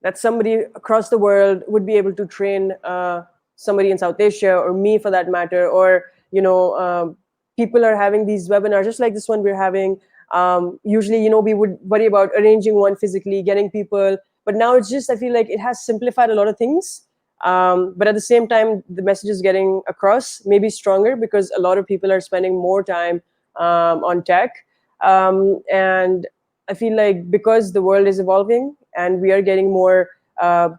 that somebody across the world would be able to train somebody in South Asia, or me for that matter, or people are having these webinars just like this one we're having. Usually, we would worry about arranging one physically, getting people, but now it's just, I feel like it has simplified a lot of things. But at the same time, the message is getting across, maybe stronger, because a lot of people are spending more time on tech. And I feel like because the world is evolving and we are getting more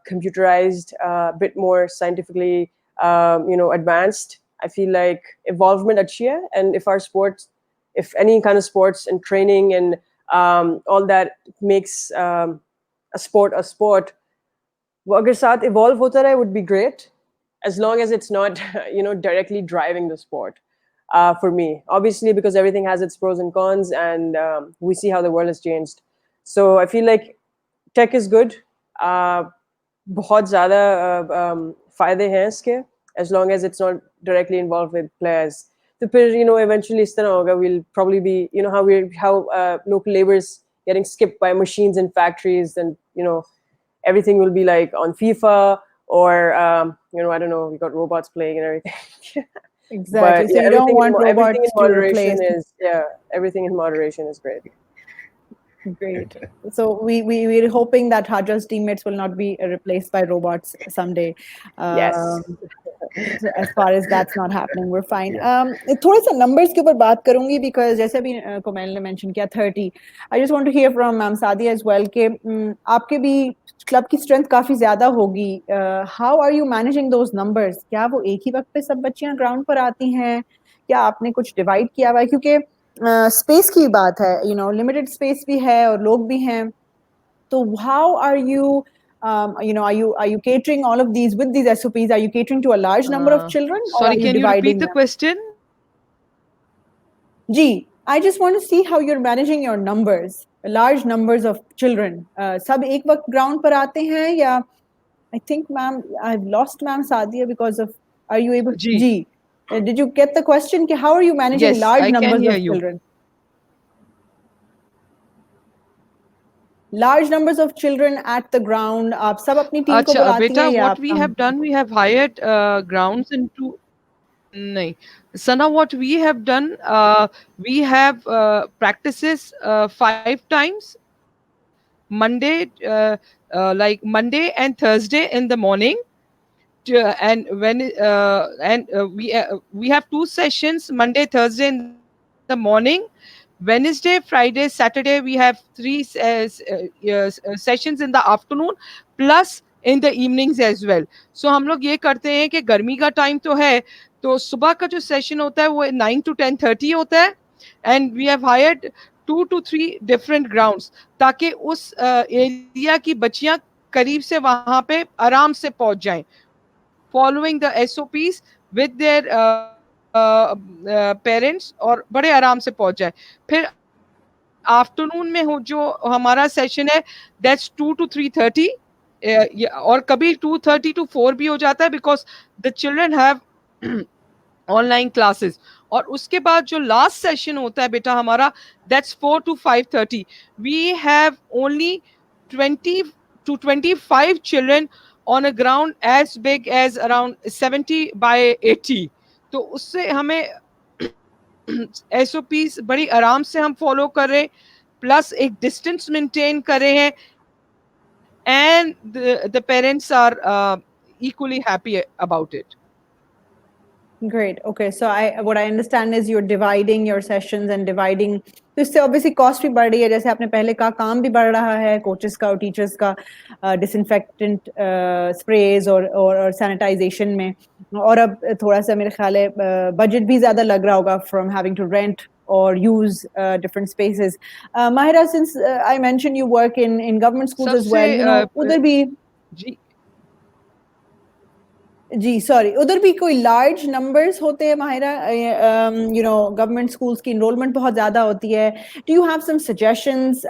computerized, a bit more scientifically, advanced, I feel like evolvement achhi hai. And if any kind of sports and training and all that makes a sport, wo agar saath evolve hota rahe would be great, as long as it's not directly driving the sport. For me, obviously, because everything has its pros and cons, and we see how the world has changed. So I feel like tech is good. बहुत ज़्यादा फायदे हैं इसके, as long as it's not directly involved with players. तो फिर eventually इस तरह होगा, we'll probably be how local labor is getting skipped by machines in factories, and everything will be like on FIFA, or I don't know, we got robots playing and everything. Exactly. But so you don't want everything robots in moderation to replace. everything in moderation is great. Great. So we're hoping that Hajra's teammates will not be replaced by robots someday. Yes. as far as that's not happening, we're fine. Yeah. थोड़ा सा numbers के ऊपर बात करूंगी because जैसे अभी कुमैल ने mention किया 30. I just want to hear from Ma'am Sadia as well कि आपके भी क्लब की strength काफी ज्यादा होगी. How are you managing those numbers? क्या वो एक ही वक्त पे सब बच्चियां ground पर आती हैं? क्या आपने कुछ divide किया हुआ है? क्योंकि space की बात है, you know, limited space भी है और लोग भी हैं. So how are you? You know, are you catering all of these with these SOPs? Are you catering to a large number of children, or Sorry, are you can you repeat dividing the them? question? Gee, I just want to see how you're managing your numbers, large numbers of children. सब एक वक्त ground पर आते हैं या? I think, ma'am, I've lost Ma'am Sadia because of. Are you able? Ji. Gee, did you get the question? कि how are you managing Yes, large I can numbers hear of you. children? Large numbers of children at the ground. आप सब अपनी team को अच्छा बुलाती बेटा, हैं या what we have done, we have hired grounds into nahi Sana, what we have done, we have practices 5 times, Monday, like Monday and Thursday in the morning, and when we have 2 sessions, Monday, Thursday in the morning, Wednesday, Friday, Saturday. We have 3 sessions in the afternoon, plus in the evenings as well. So हम लोग ये करते हैं कि गर्मी का time तो है, तो सुबह का जो सेशन होता है वो 9 to 10:30 होता है, and we have hired 2 to 3 different grounds, ताकि उस एरिया की बच्चियां करीब से वहां पे आराम से पहुंच जाएं, following the SOPs with their parents, और बड़े आराम से पहुंच जाए. फिर आफ्टरनून में हो जो हमारा सेशन है, that's 2 to 3:30, और कभी 2:30 to 4 भी हो जाता है, because the children have online classes. और उसके बाद जो लास्ट सेशन होता है बेटा हमारा, that's 4 to 5:30. We have only 20 to 25 children on a ground as big as around 70 by 80. तो उससे हमें SOPs बड़ी आराम से हम फॉलो कर रहे हैं, प्लस एक डिस्टेंस मेंटेन कर रहे हैं, and the parents are equally happy about it. Great. Okay. So what I understand is you're dividing your sessions and dividing. तो इससे obviously cost भी बढ़ रही है, जैसे आपने पहले कहा, काम भी बढ़ रहा है coaches का और teachers का, disinfectant sprays और sanitization में, और अब थोड़ा सा मेरे ख्याल है budget भी ज़्यादा लग रहा होगा from having to rent or use different spaces. Mahira, since I mentioned you work in government schools as well, you know, उधर भी जी सॉरी, उधर भी कोई लार्ज नंबर्स होते हैं Mahira? You know, government schools की इनरोलमेंट बहुत ज़्यादा होती है. Do you have some suggestions,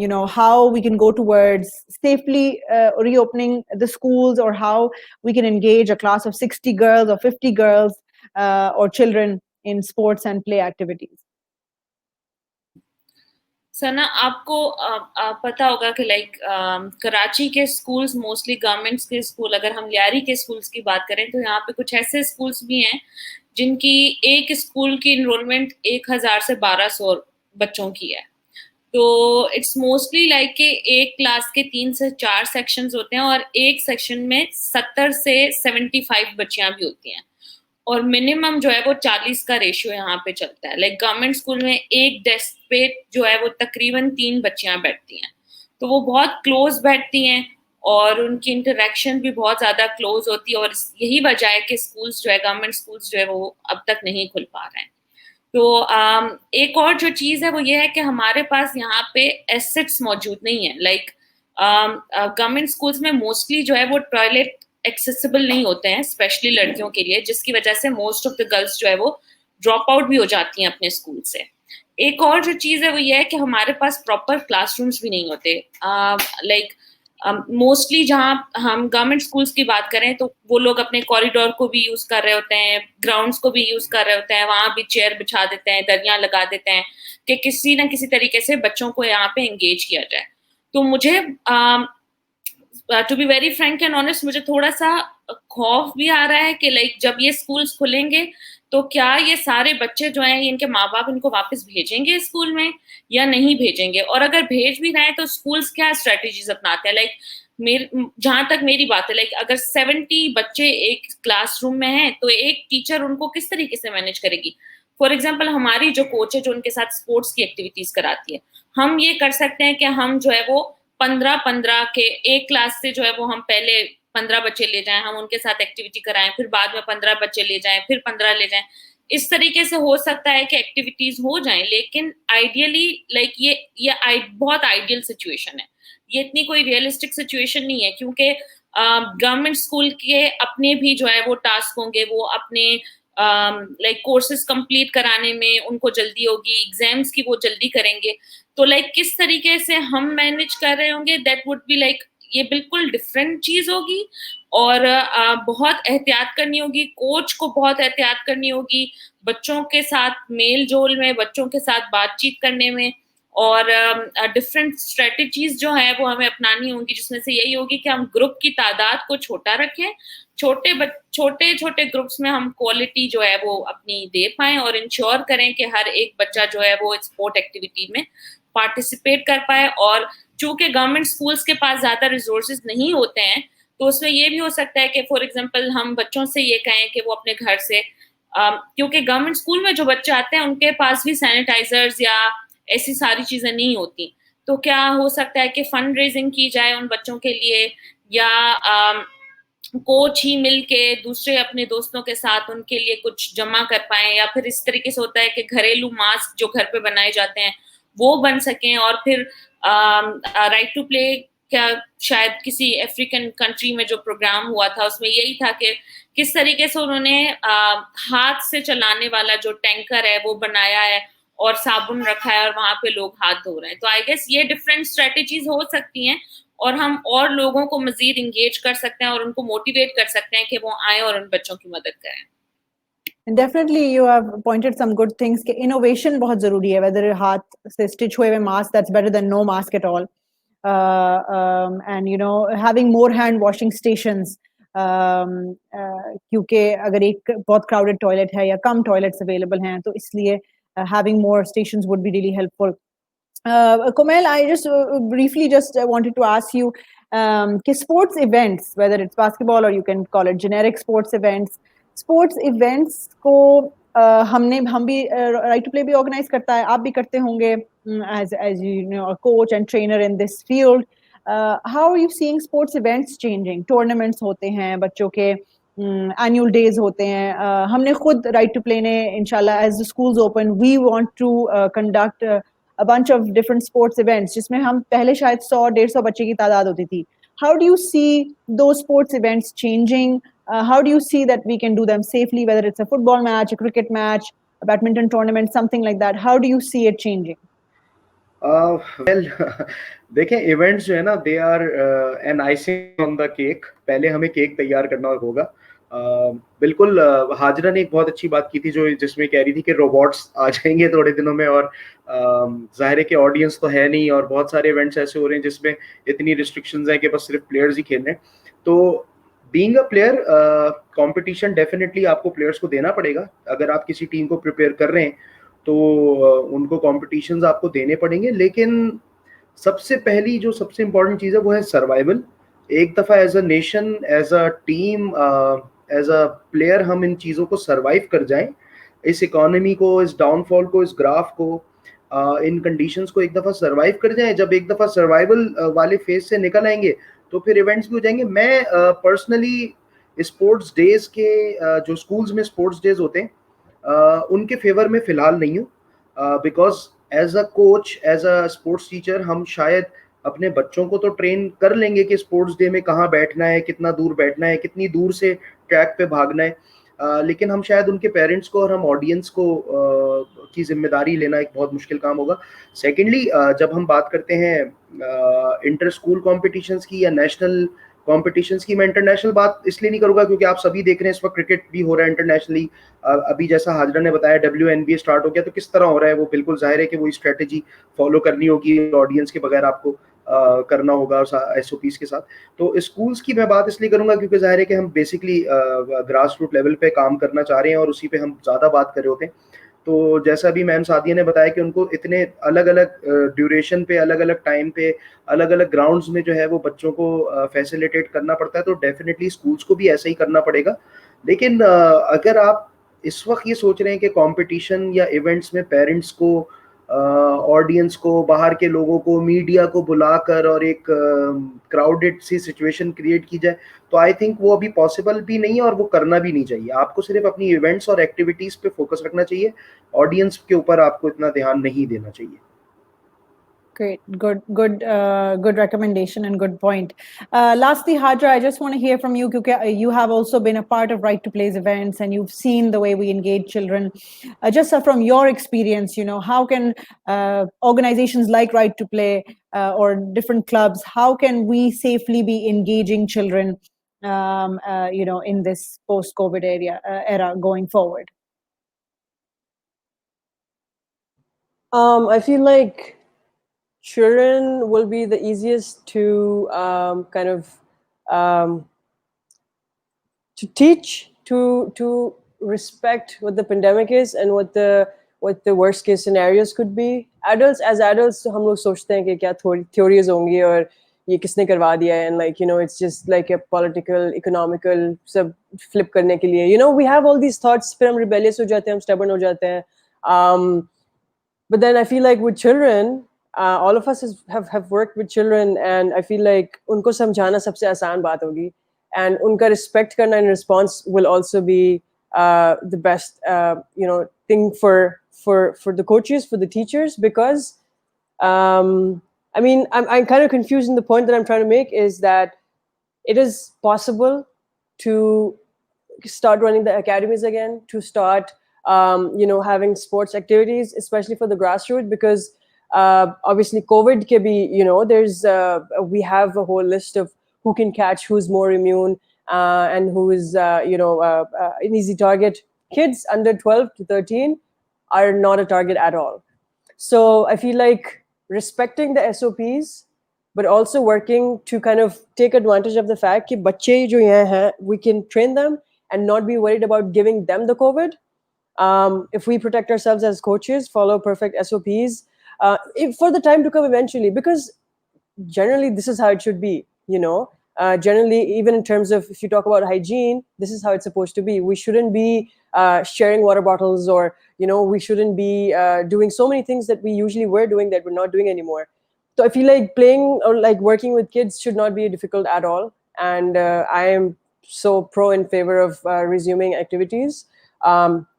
you know, how we can go towards safely reopening the schools, और how we can engage a class of 60 girls और 50 girls और children in sports and play activities? Sana, आपको पता होगा कि like Karachi के schools, mostly governments के school, अगर हम लियारी के स्कूल्स की बात करें तो यहाँ पे कुछ ऐसे स्कूल्स भी हैं जिनकी एक स्कूल की इनरोलमेंट 1000 से 1200 बच्चों की है. तो इट्स मोस्टली लाइक कि एक क्लास के 3 से 4 सेक्शंस होते हैं और एक सेक्शन में 70 से 75 बच्चियां भी होती हैं, और मिनिमम जो है वो 40 का रेशियो यहाँ पे चलता है. लाइक गवर्नमेंट स्कूल में एक डेस्क पे जो है वो तकरीबन 3 बच्चियां बैठती हैं, तो वो बहुत क्लोज बैठती हैं और उनकी इंटरेक्शन भी बहुत ज्यादा क्लोज होती है, और यही वजह है कि स्कूल्स जो है, गवर्नमेंट स्कूल्स जो है वो अब तक नहीं खुल पा रहे हैं. तो एक और जो चीज है वो ये है कि हमारे पास यहाँ पे एसेट्स मौजूद नहीं है. लाइक गवर्नमेंट स्कूल्स में मोस्टली जो है वो टॉयलेट एक्सेसिबल नहीं होते हैं, स्पेशली लड़कियों के लिए, जिसकी वजह से मोस्ट ऑफ द गर्ल्स जो है वो ड्रॉप आउट भी हो जाती हैं अपने स्कूल से. एक और जो चीज है वो ये है कि हमारे पास प्रॉपर क्लासरूम्स भी नहीं होते. लाइक मोस्टली जहाँ हम गवर्नमेंट स्कूल्स की बात करें तो वो लोग अपने कॉरिडोर को भी यूज कर रहे होते हैं, ग्राउंड्स को भी यूज कर रहे होते हैं, वहां भी चेयर बिछा देते हैं, दरियां लगा देते हैं कि किसी ना किसी तरीके से बच्चों को यहाँ पे एंगेज किया जाए. तो मुझे to be very frank and honest, मुझे थोड़ा सा खौफ भी आ रहा है कि लाइक जब ये स्कूल्स खुलेंगे तो क्या ये सारे बच्चे जो हैं, इनके माँ बाप इनको वापस भेजेंगे स्कूल में या नहीं भेजेंगे? और अगर भेज भी रहे हैं तो स्कूल्स क्या स्ट्रेटेजीज अपनाते हैं? लाइक जहां तक मेरी बात है, लाइक अगर 70 बच्चे एक क्लासरूम में हैं तो एक टीचर उनको किस तरीके से मैनेज करेगी? फॉर एग्जाम्पल हमारी जो कोच है जो उनके साथ स्पोर्ट्स की एक्टिविटीज कराती है, हम ये कर सकते हैं कि हम जो है वो 15-15 के एक क्लास से जो है वो हम पहले 15 बच्चे ले जाएं, हम उनके साथ एक्टिविटी कराएं, फिर बाद में 15 बच्चे ले जाएं, फिर 15 ले जाएं। इस तरीके से हो सकता है कि एक्टिविटीज हो जाएं, लेकिन आइडियली लाइक ये बहुत आइडियल सिचुएशन है, ये इतनी कोई रियलिस्टिक सिचुएशन नहीं है, क्योंकि गवर्नमेंट स्कूल के अपने भी जो है वो टास्क होंगे, वो अपने लाइक कोर्सेज कंप्लीट कराने में उनको जल्दी होगी, एग्जाम्स की वो जल्दी करेंगे, तो लाइक किस तरीके से हम मैनेज कर रहे होंगे, दैट वुड बी लाइक, ये बिल्कुल डिफरेंट चीज होगी। और बहुत एहतियात करनी होगी, कोच को बहुत एहतियात करनी होगी, बच्चों के साथ मेल जोल में, बच्चों के साथ बातचीत करने में, और डिफरेंट स्ट्रेटेजीज जो है वो हमें अपनानी होंगी, जिसमें से यही होगी कि हम ग्रुप की तादाद को छोटा रखें, छोटे छोटे ग्रुप्स में हम क्वालिटी जो है वो अपनी दे पाएं, और इंश्योर करें कि हर एक बच्चा जो है वो स्पोर्ट एक्टिविटी में पार्टिसिपेट कर पाए। और चूंकि गवर्नमेंट स्कूल्स के पास ज्यादा रिसोर्सेज नहीं होते हैं, तो उसमें ये भी हो सकता है कि फॉर एग्जांपल हम बच्चों से ये कहें कि वो अपने घर से, क्योंकि गवर्नमेंट स्कूल में जो बच्चे आते हैं उनके पास भी सैनिटाइजर्स या ऐसी सारी चीजें नहीं होती, तो क्या हो सकता है कि फंड रेजिंग की जाए उन बच्चों के लिए, या कोच ही मिल के दूसरे अपने दोस्तों के साथ उनके लिए कुछ जमा कर पाए, या फिर इस तरीके से होता है कि घरेलू मास्क जो घर पे बनाए जाते हैं वो बन सकें। और फिर राइट टू प्ले, क्या शायद किसी अफ्रीकन कंट्री में जो प्रोग्राम हुआ था उसमें यही था कि किस तरीके से उन्होंने हाथ से चलाने वाला जो टैंकर है वो बनाया है और साबुन रखा है और वहां पे लोग हाथ धो रहे हैं। तो आई गेस ये डिफरेंट स्ट्रेटेजीज हो सकती हैं, और हम और लोगों को मजीद इंगेज कर सकते हैं और उनको मोटिवेट कर सकते हैं कि वो आए और उन बच्चों की मदद करें। Definitely, you have pointed some good things. कि innovation बहुत जरूरी है, whether हाथ से stitch हुए हुए mask, that's better than no mask at all. And you know, having more hand washing stations, क्योंकि अगर एक बहुत crowded toilet है या कम toilets available हैं, तो इसलिए having more stations would be really helpful. Kumail, I just briefly wanted to ask you, कि sports events, whether it's basketball or you can call it generic sports events को हम भी right to play भी organise करता है, आप भी करते होंगे as you know a coach and trainer in this field. How are you seeing sports events changing? Tournaments होते हैं बच्चों के, annual days होते हैं, हमने खुद राइट टू प्ले ने इंशाल्लाह as the schools open we want to conduct a bunch of different sports events जिसमें हम पहले शायद 100-150 बच्चे की तादाद होती थी. How do you see those sports events changing? How do you see that we can do them safely, whether it's a football match, a cricket match, a badminton tournament, something like that? How do you see it changing? Well, देखें events जो है ना, they are an icing on the cake. पहले हमें cake तैयार करना होगा. बिल्कुल हाजरा ने एक बहुत अच्छी बात की थी जिसमें कह रही थी कि रोबोट्स आ जाएंगे थोड़े दिनों में, और ज़ाहिर है कि ऑडियंस तो है नहीं, और बहुत सारे इवेंट्स ऐसे हो रहे हैं जिसमें इतनी रिस्ट्रिक्शंस हैं कि बस सिर्फ प्लेयर्स ही खेल रहे हैं. तो being a player, competition definitely आपको प्लेयर्स को देना पड़ेगा. अगर आप किसी टीम को प्रिपेयर कर रहे हैं तो उनको कॉम्पिटिशन्स आपको देने पड़ेंगे, लेकिन सबसे पहली जो सबसे इम्पोर्टेंट चीज़ है वो है सर्वाइवल. एक दफ़ा as a nation, as a team, as a player हम इन चीज़ों को सर्वाइव कर जाएं, इस इकोनॉमी को, इस डाउनफॉल को, इस ग्राफ को, इन कंडीशंस को एक दफ़ा सर्वाइव कर जाएं. जब एक दफ़ा सर्वाइवल वाले फेज से निकल आएंगे तो फिर इवेंट्स भी हो जाएंगे. मैं पर्सनली स्पोर्ट्स डेज के जो स्कूल्स में स्पोर्ट्स डेज होते हैं उनके फेवर में फ़िलहाल नहीं हूँ, because as a coach, as a sports teacher हम शायद अपने बच्चों को तो ट्रेन कर लेंगे कि स्पोर्ट्स डे में कहाँ बैठना है, कितना दूर बैठना है, कितनी दूर से ट्रैक पे भागना है, लेकिन हम शायद उनके पेरेंट्स को और हम ऑडियंस को की जिम्मेदारी लेना एक बहुत मुश्किल काम होगा. सेकेंडली, जब हम बात करते हैं इंटर स्कूल कॉम्पिटिशन्स की या नेशनल कॉम्पिटिशन्स की, मैं इंटरनेशनल बात इसलिए नहीं करूँगा क्योंकि आप सभी देख रहे हैं इस वक्त क्रिकेट भी हो रहा है इंटरनेशनली. अभी जैसा हाजरा ने बताया WNBA स्टार्ट हो गया, तो किस तरह हो रहा है वो बिल्कुल जाहिर है कि वही स्ट्रेटेजी फॉलो करनी होगी ऑडियंस के बगैर आपको. करना होगा SOPs के साथ। तो स्कूल्स की मैं बात इसलिए करूंगा क्योंकि जाहिर है कि हम बेसिकली ग्रास रूट लेवल पे काम करना चाह रहे हैं और उसी पे हम ज़्यादा बात कर रहे होते हैं। तो जैसा भी मैम सादिया ने बताया कि उनको इतने अलग अलग ड्यूरेशन पे, अलग अलग टाइम पे, अलग अलग ग्राउंड्स में जो है वो बच्चों को फैसिलिटेट करना पड़ता है, तो डेफिनेटली स्कूल्स को भी ऐसा ही करना पड़ेगा। लेकिन अगर आप इस वक्त ये सोच रहे हैं कि कंपटीशन या इवेंट्स में पेरेंट्स को, ऑडियंस को, बाहर के लोगों को, मीडिया को बुलाकर और एक क्राउडेड सी सिचुएशन क्रिएट की जाए, तो आई थिंक वो अभी पॉसिबल भी नहीं है और वो करना भी नहीं चाहिए। आपको सिर्फ अपनी इवेंट्स और एक्टिविटीज पे फोकस रखना चाहिए, ऑडियंस के ऊपर आपको इतना ध्यान नहीं देना चाहिए। Great, good recommendation and good point. Lastly, Hajra, I just want to hear from you because you have also been a part of Right to Play's events and you've seen the way we engage children. Just from your experience, how can organizations like Right to Play or different clubs, how can we safely be engaging children, in this post-COVID era going forward? I feel like children will be the easiest to to teach, to respect what the pandemic is and what the worst case scenarios could be. As adults तो हम लोग सोचते हैं कि क्या theories होंगी और ये किसने करवा दिया है, and it's just like a political, economical सब flip करने के लिए, we have all these thoughts, फिर हम rebellious हो जाते हैं, हम stubborn हो जाते हैं. But then I feel like with children, all of us have worked with children, and I feel like उनको समझाना सबसे आसान बात होगी, and उनका respect करना in response will also be the best thing for the coaches, for the teachers, because I'm kind of confused in the point that I'm trying to make is that it is possible to start running the academies again, to start having sports activities, especially for the grassroots, because obviously COVID can be, there's we have a whole list of who can catch, who's more immune, and who is an easy target. Kids under 12 to 13 are not a target at all. So I feel like respecting the SOPs, but also working to kind of take advantage of the fact that bachche jo yahan hai, we can train them and not be worried about giving them the COVID. If we protect ourselves as coaches, follow perfect SOPs for the time to come eventually, because generally this is how it should be, generally, even in terms of if you talk about hygiene, this is how it's supposed to be. We shouldn't be sharing water bottles, or we shouldn't be doing so many things that we usually were doing that we're not doing anymore. So I feel like playing or like working with kids should not be difficult at all, and I am so pro in favor of resuming activities,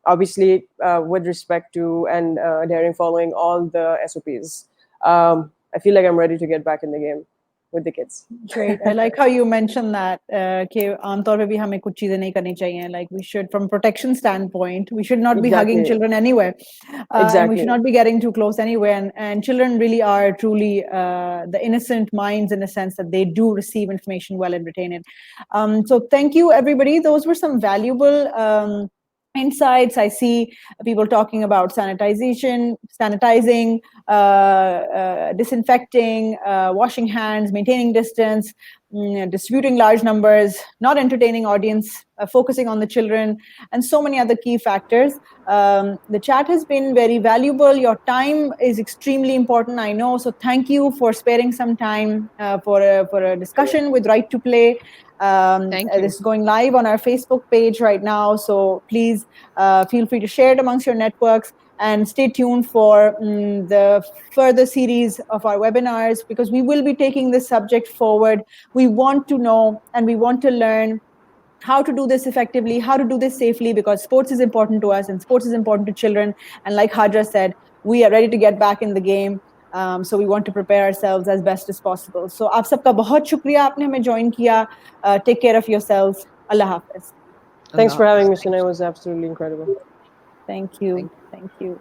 obviously with respect to and adhering, following all the SOPs. I feel like I'm ready to get back in the game with the kids. Great. I like how you mentioned that कि आमतौर पे भी हमें कुछ चीजें नहीं करनी चाहिए. Like we should, from protection standpoint, we should not be hugging children anywhere. And we should not be getting too close anywhere. And children really are truly the innocent minds, in a sense that they do receive information well and retain it. So thank you, everybody. Those were some valuable insights. I see people talking about sanitizing, disinfecting, washing hands, maintaining distance, distributing large numbers, not entertaining audience, focusing on the children, and so many other key factors. The chat has been very valuable. Your time is extremely important, I know. So thank you for sparing some time for a discussion with Right to Play. Thank you. This is going live on our Facebook page right now, so please feel free to share it amongst your networks, and stay tuned for the further series of our webinars, because we will be taking this subject forward. We want to know and we want to learn how to do this effectively, how to do this safely, because sports is important to us and sports is important to children. And like Hajra said, we are ready to get back in the game. So we want to prepare ourselves as best as possible. So आप सबका बहुत शुक्रिया आपने हमें join किया. Take care of yourselves. Allah Hafiz. Thanks for having me, Sinai. It was absolutely incredible. Thank you. Thank you.